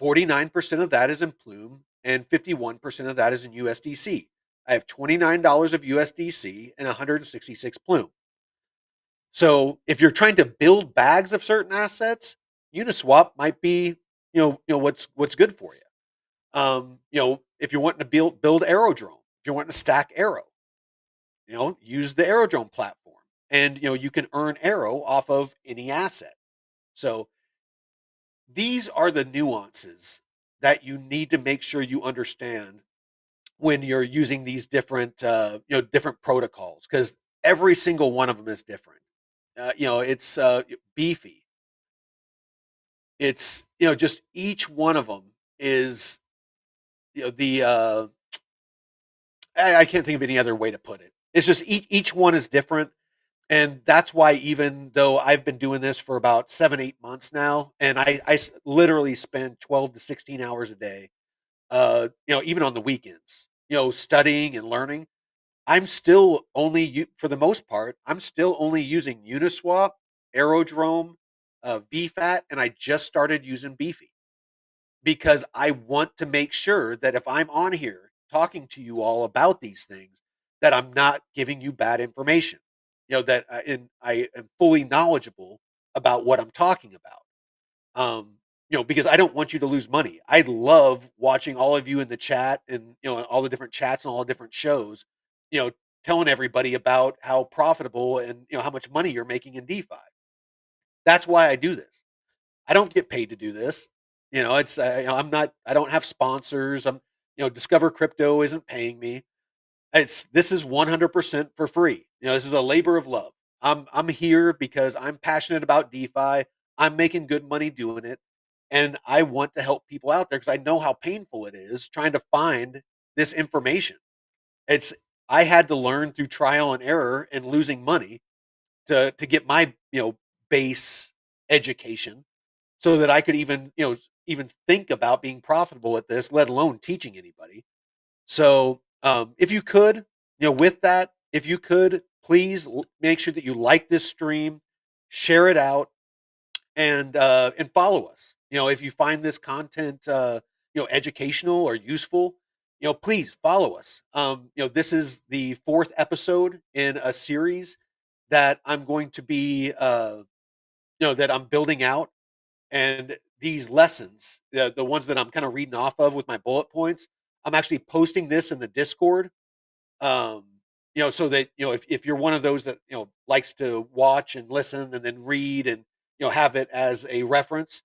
Speaker 1: 49% of that is in Plume, and 51% of that is in USDC. I have $29 of USDC and 166 Plume. So, if you're trying to build bags of certain assets, Uniswap might be, what's good for you. If you're wanting to build Aerodrome, if you're wanting to stack Arrow, use the Aerodrome platform, and you can earn Arrow off of any asset. So these are the nuances that you need to make sure you understand when you're using these different protocols, because every single one of them is different. It's beefy. It's just each one of them is the I can't think of any other way to put it. It's just each one is different. And that's why, even though I've been doing this for about 7, 8 months now, and I literally spend 12 to 16 hours a day, even on the weekends, studying and learning, I'm still only, for the most part, I'm still only using Uniswap, Aerodrome, VFAT, and I just started using Beefy because I want to make sure that if I'm on here talking to you all about these things, that I'm not giving you bad information. That I am fully knowledgeable about what I'm talking about. Because I don't want you to lose money. I love watching all of you in the chat, and all the different chats and all the different shows, you know, telling everybody about how profitable and how much money you're making in DeFi. That's why I do this. I don't get paid to do this. It's I'm not. I don't have sponsors. Discover Crypto isn't paying me. This is 100% for free. This is a labor of love. I'm here because I'm passionate about DeFi. I'm making good money doing it, and I want to help people out there because I know how painful it is trying to find this information. It's I had to learn through trial and error and losing money to get my, base education so that I could even, even think about being profitable at this, let alone teaching anybody. So, if you could, with that, if you could, please make sure that you like this stream, share it out, and follow us. If you find this content, educational or useful, please follow us. This is the fourth episode in a series that I'm going to be, that I'm building out, and these lessons, the ones that I'm kind of reading off of with my bullet points, I'm actually posting this in the Discord. Um, so that, if you're one of those that, likes to watch and listen and then read and, have it as a reference,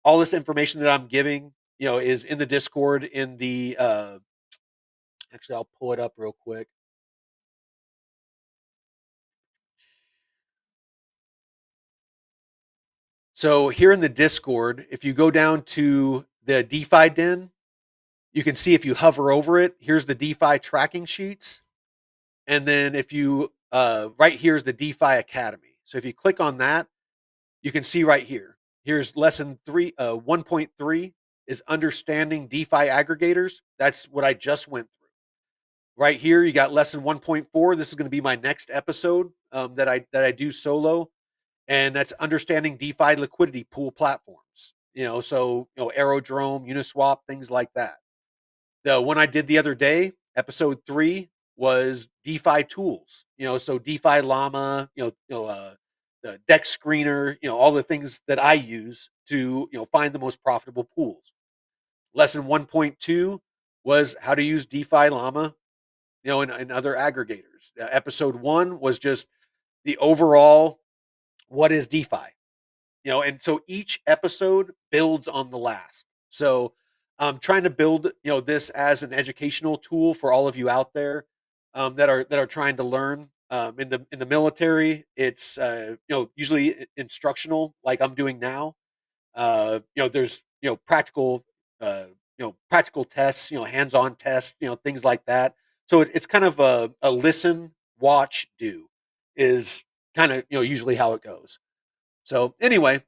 Speaker 1: all this information that I'm giving, is in the Discord in the, actually, I'll pull it up real quick. So here in the Discord, if you go down to the DeFi den, you can see if you hover over it, here's the DeFi tracking sheets. And then if you, right here is the DeFi Academy. So if you click on that, you can see right here. Here's lesson 1.3 is understanding DeFi aggregators. That's what I just went through. Right here, you got lesson 1.4. This is going to be my next episode, that I do solo, and that's understanding DeFi liquidity pool platforms. So Aerodrome, Uniswap, things like that. The one I did the other day, episode 3, was DeFi tools. So DeFi Llama, the Dex Screener, all the things that I use to, find the most profitable pools. Lesson 1.2 was how to use DeFi Llama, and other aggregators. Episode 1 was just the overall, what is DeFi? And so each episode builds on the last. So I'm trying to build, this as an educational tool for all of you out there, that are trying to learn. In the military, it's, usually instructional, like I'm doing now. There's, practical tests, hands-on tests, things like that. So it's kind of a listen, watch, do is kind of, usually how it goes. So anyway,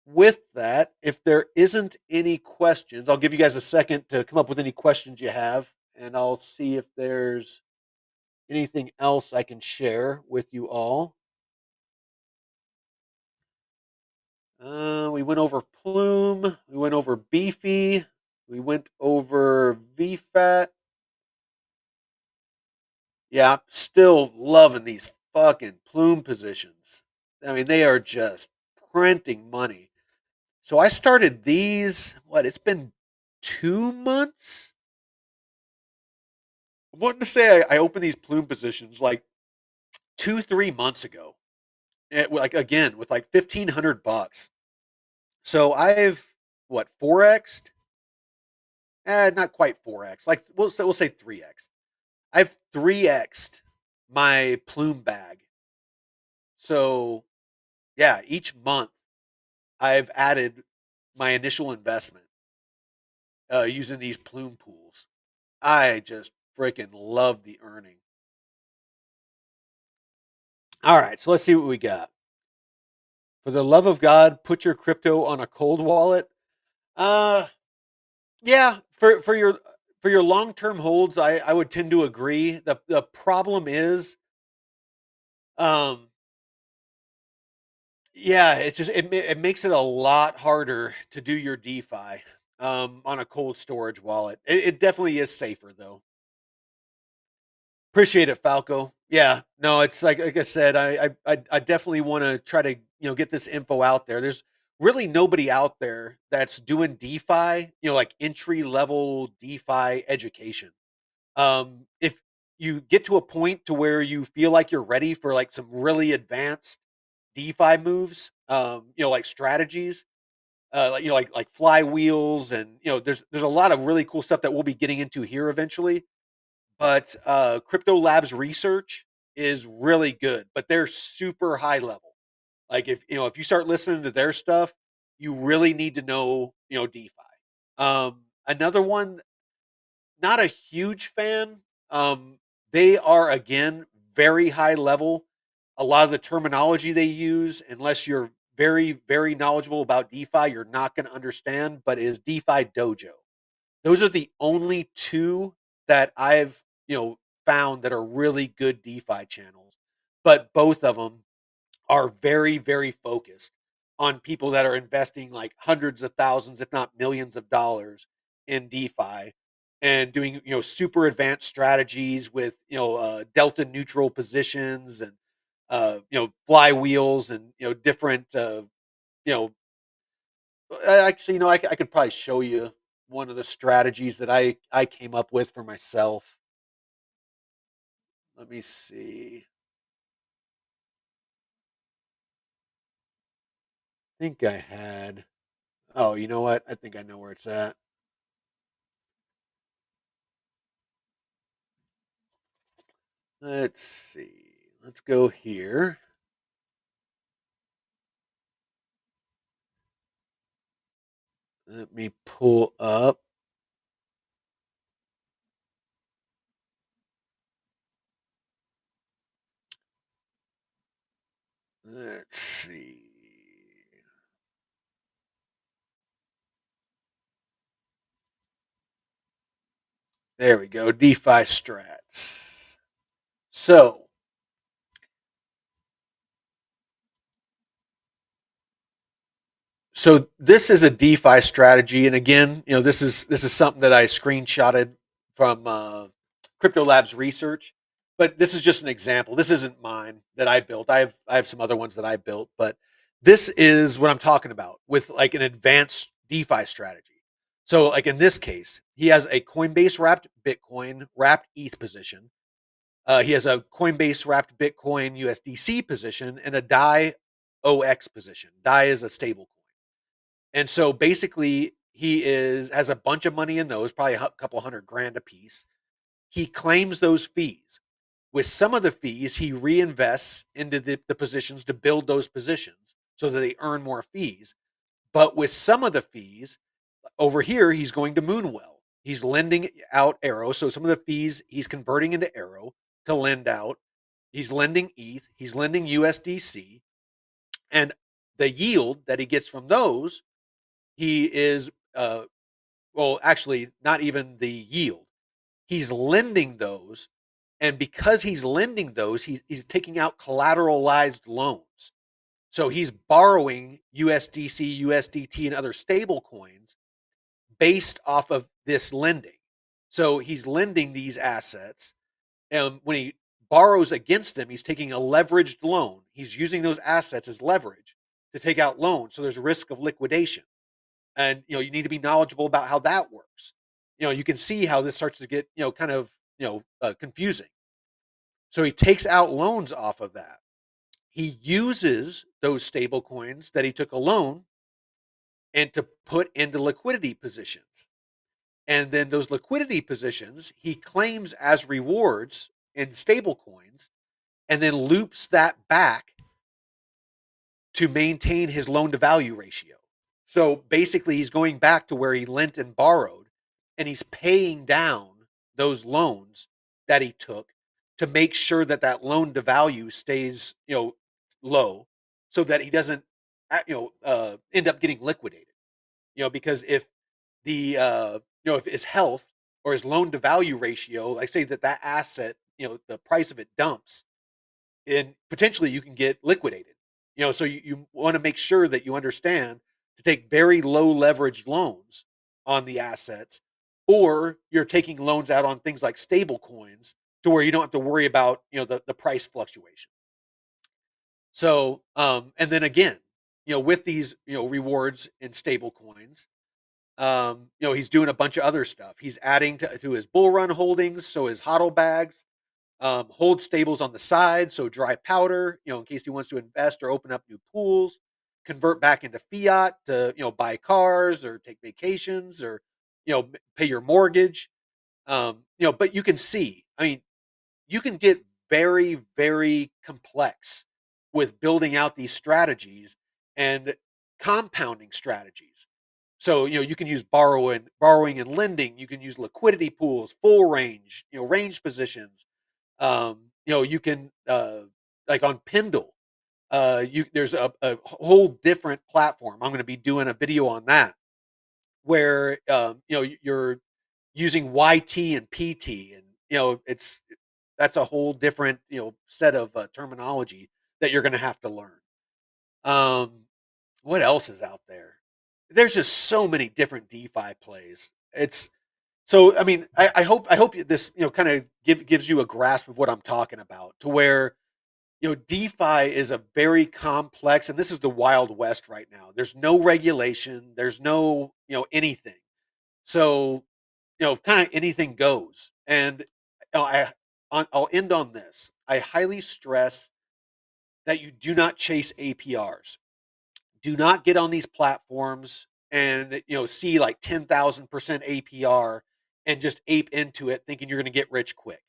Speaker 1: with that, if there isn't any questions, I'll give you guys a second to come up with any questions you have, and I'll see if there's anything else I can share with you all. We went over Plume, we went over Beefy, we went over VFAT. Yeah, still loving these fucking Plume positions. I mean, they are just printing money. So I started these, it's been 2 months? I'm wanting to say I opened these Plume positions like 2, 3 months ago. Like, again, with like 1,500 bucks. So I've, 4x'd? Not quite 4x. Like, we'll say 3x. I've 3x'd my Plume bag. So yeah, each month I've added my initial investment, using these Plume pools. I just freaking love the earning. All right, so let's see what we got. For the love of God, put your crypto on a cold wallet. Uh, yeah, for your long term holds, I would tend to agree. The problem is, um, yeah, it's just it makes it a lot harder to do your DeFi, on a cold storage wallet. It definitely is safer though. Appreciate it, Falco. Yeah, no, it's like I said, I definitely want to try to, get this info out there. There's really nobody out there that's doing DeFi, like entry level DeFi education. If you get to a point to where you feel like you're ready for like some really advanced DeFi moves, like strategies, like flywheels, and there's a lot of really cool stuff that we'll be getting into here eventually. But Crypto Labs research is really good, but they're super high level. Like, if you start listening to their stuff, you really need to know, DeFi. Another one, not a huge fan. They are, again, very high level. A lot of the terminology they use, unless you're very, very knowledgeable about DeFi, you're not going to understand, but is DeFi Dojo. Those are the only two that I've, found that are really good DeFi channels. But both of them are very, very focused on people that are investing like hundreds of thousands, if not millions of dollars in DeFi and doing, super advanced strategies with, delta neutral positions and, flywheels and, different, you know, actually, I could probably show you one of the strategies that I came up with for myself. Let me see. I think I had. Oh, you know what? I think I know where it's at. Let's see. Let's go here. Let me pull up. Let's see. There we go. DeFi strats. So So this is a DeFi strategy, and again, this is something that I screenshotted from Crypto Labs research. But this is just an example. This isn't mine that I built. I have some other ones that I built, but this is what I'm talking about with like an advanced DeFi strategy. So like in this case, he has a Coinbase wrapped Bitcoin wrapped ETH position. He has a Coinbase wrapped Bitcoin USDC position and a DAI OX position. DAI is a stable. And so basically, he is has a bunch of money in those, probably a couple hundred grand a piece. He claims those fees. With some of the fees, he reinvests into the positions to build those positions so that they earn more fees. But with some of the fees, over here, he's going to Moonwell. He's lending out Arrow. So some of the fees he's converting into Arrow to lend out. He's lending ETH. He's lending USDC. And the yield that he gets from those he is well, actually, not even the yield. He's lending those, and because he's lending those, he's taking out collateralized loans. So he's borrowing USDC, USDT, and other stable coins based off of this lending. So he's lending these assets, and when he borrows against them, he's taking a leveraged loan. He's using those assets as leverage to take out loans. So there's a risk of liquidation. And you need to be knowledgeable about how that works. You can see how this starts to get kind of confusing. So he takes out loans off of that. He uses those stable coins that he took a loan and to put into liquidity positions. And then those liquidity positions he claims as rewards in stable coins and then loops that back to maintain his loan to value ratio. So basically, he's going back to where he lent and borrowed, and he's paying down those loans that he took to make sure that that loan to value stays, low, so that he doesn't, end up getting liquidated. Because if the, if his health or his loan to value ratio, like say that asset, the price of it dumps, and potentially you can get liquidated. So you want to make sure that you understand to take very low leverage loans on the assets, or you're taking loans out on things like stable coins to where you don't have to worry about the price fluctuation. So and then again, with these rewards in stable coins, he's doing a bunch of other stuff. He's adding to his bull run holdings, so his hodl bags, hold stables on the side, so dry powder, in case he wants to invest or open up new pools, convert back into fiat to, buy cars or take vacations or, pay your mortgage. But you can see, I mean, you can get very, very complex with building out these strategies and compounding strategies. So, you can use borrowing and lending. You can use liquidity pools, full range, range positions, you can like on Pendle, you there's a whole different platform. I'm gonna be doing a video on that where, you're using YT and PT, and, that's a whole different, set of, terminology that you're gonna have to learn. Um, what else is out there? There's just so many different DeFi plays. It's so I mean, I hope this, kind of gives you a grasp of what I'm talking about, to where, DeFi is a very complex, and this is the Wild West right now. There's no regulation, there's no, anything. So, kind of anything goes. And I'll end on this. I highly stress that you do not chase APRs. Do not get on these platforms and, see like 10,000% APR and just ape into it thinking you're going to get rich quick.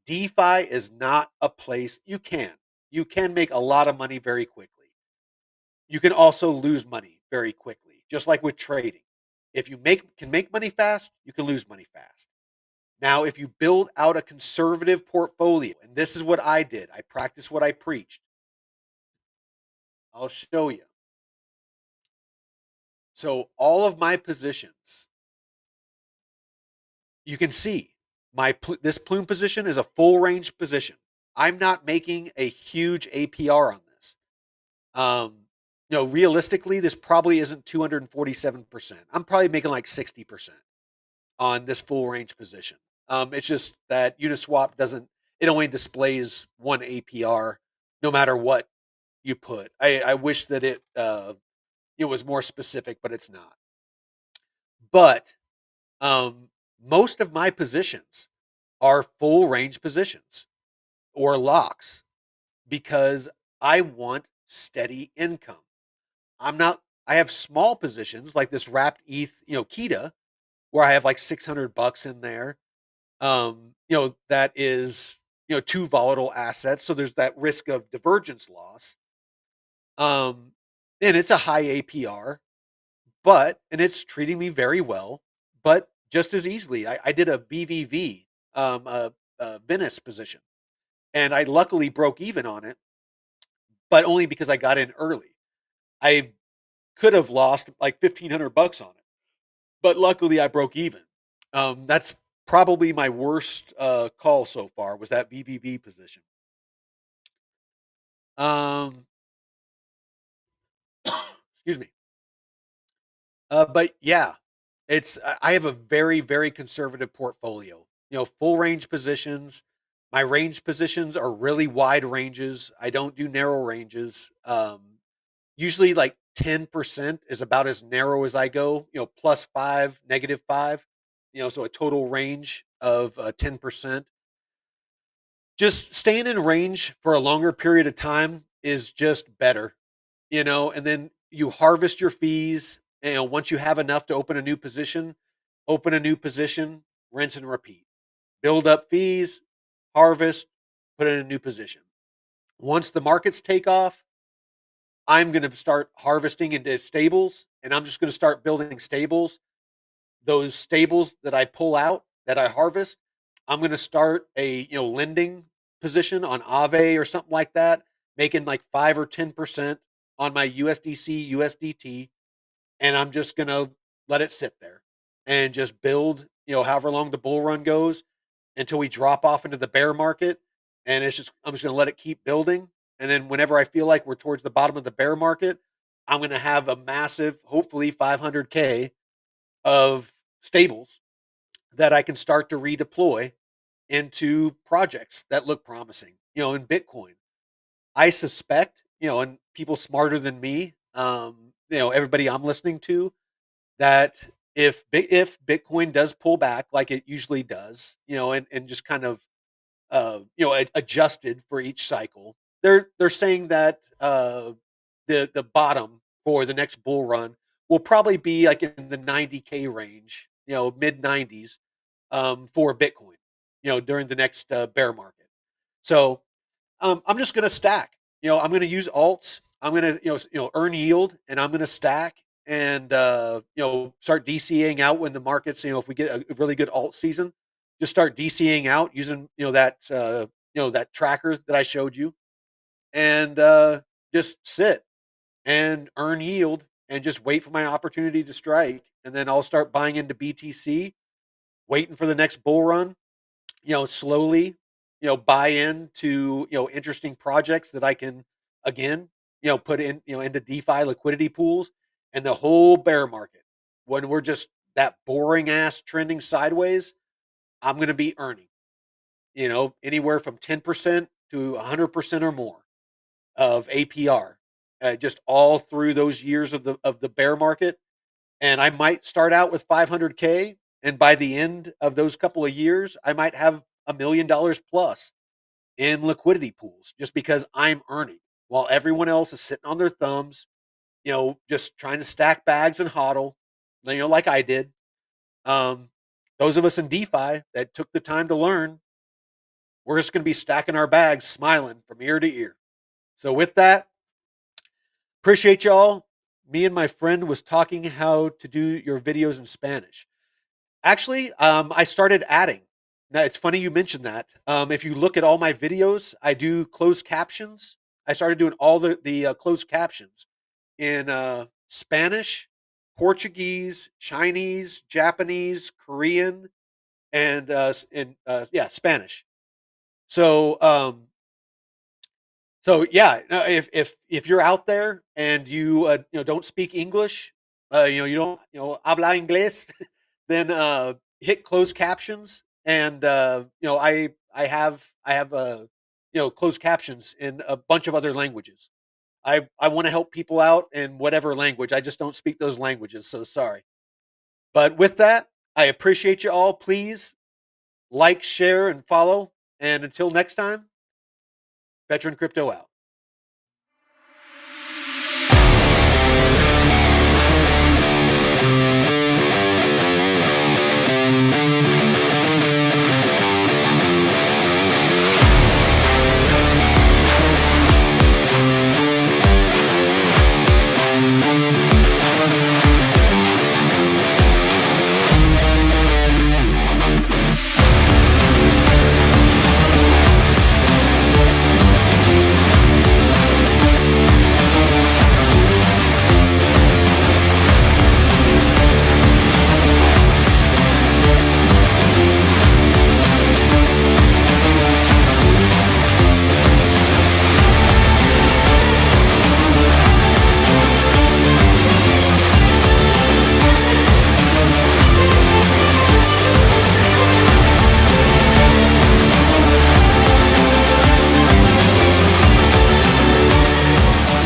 Speaker 1: DeFi is not a place you can make a lot of money very quickly. You can also lose money very quickly, just like with trading. If you can make money fast, you can lose money fast. Now, if you build out a conservative portfolio, and this is what I did, I practiced what I preached. I'll show you. So all of my positions, you can see this plume position is a full range position. I'm not making a huge APR on this. Um, realistically, this probably isn't 247%. I'm probably making like 60% on this full range position. It's just that Uniswap doesn't, it only displays one APR no matter what you put. I wish that it was more specific, but it's not. But um, most of my positions are full range positions or locks because I want steady income. I'm not, I have small positions like this wrapped ETH, Kita, where I have like 600 bucks in there. That is, two volatile assets. So there's that risk of divergence loss. Um, and it's a high APR, and it's treating me very well, but just as easily, I did a VVV, a Venice position, and I luckily broke even on it, but only because I got in early. I could have lost like 1,500 bucks on it, but luckily I broke even. That's probably my worst call so far, was that VVV position. Um, excuse me. But yeah, I have a very, very conservative portfolio. Full range positions. My range positions are really wide ranges. I don't do narrow ranges. Usually like 10% is about as narrow as I go, +5, -5, so a total range of 10%. Just staying in range for a longer period of time is just better, and then you harvest your fees. Once you have enough to open a new position, rinse and repeat. Build up fees, harvest, put in a new position. Once the markets take off, I'm going to start harvesting into stables, and I'm just going to start building stables. Those stables that I pull out, that I harvest, I'm going to start a, lending position on Aave or something like that, making like 5 or 10% on my USDC, USDT, and I'm just going to let it sit there and just build, however long the bull run goes until we drop off into the bear market. And I'm just going to let it keep building. And then whenever I feel like we're towards the bottom of the bear market, I'm going to have a massive, hopefully 500K of stables that I can start to redeploy into projects that look promising, in Bitcoin. I suspect, and people smarter than me, everybody I'm listening to, that if Bitcoin does pull back like it usually does, and just kind of adjusted for each cycle, they're saying that the bottom for the next bull run will probably be like in the 90K range, mid 90s, for Bitcoin, during the next bear market. So I'm just going to stack. I'm going to use alts. I'm going to earn yield, and I'm going to stack and start DCAing out when the markets, if we get a really good alt season, just start DCAing out using that that tracker that I showed you. and just sit and earn yield and just wait for my opportunity to strike. And then I'll start buying into BTC, waiting for the next bull run, slowly, buy into, interesting projects that I can, again, put in, into DeFi liquidity pools. And the whole bear market, when we're just that boring ass trending sideways, I'm going to be earning, anywhere from 10% to 100% or more of APR, just all through those years of the bear market. And I might start out with 500K, and by the end of those couple of years, I might have $1 million plus in liquidity pools, just because I'm earning while everyone else is sitting on their thumbs, just trying to stack bags and hodl, like I did. Um, those of us in DeFi that took the time to learn, we're just going to be stacking our bags, smiling from ear to ear. So with that, appreciate y'all. Me and my friend was talking how to do your videos in Spanish. Actually, I started adding. Now, it's funny you mentioned that. If you look at all my videos, I do closed captions. I started doing all the closed captions in Spanish, Portuguese, Chinese, Japanese, Korean, and yeah, Spanish. So yeah, no, if you're out there and you don't speak English, you don't habla inglés, then hit closed captions, and I have closed captions in a bunch of other languages. I want to help people out in whatever language. I just don't speak those languages, so sorry. But with that, I appreciate you all. Please like, share, and follow. And until next time, Veteran Crypto out.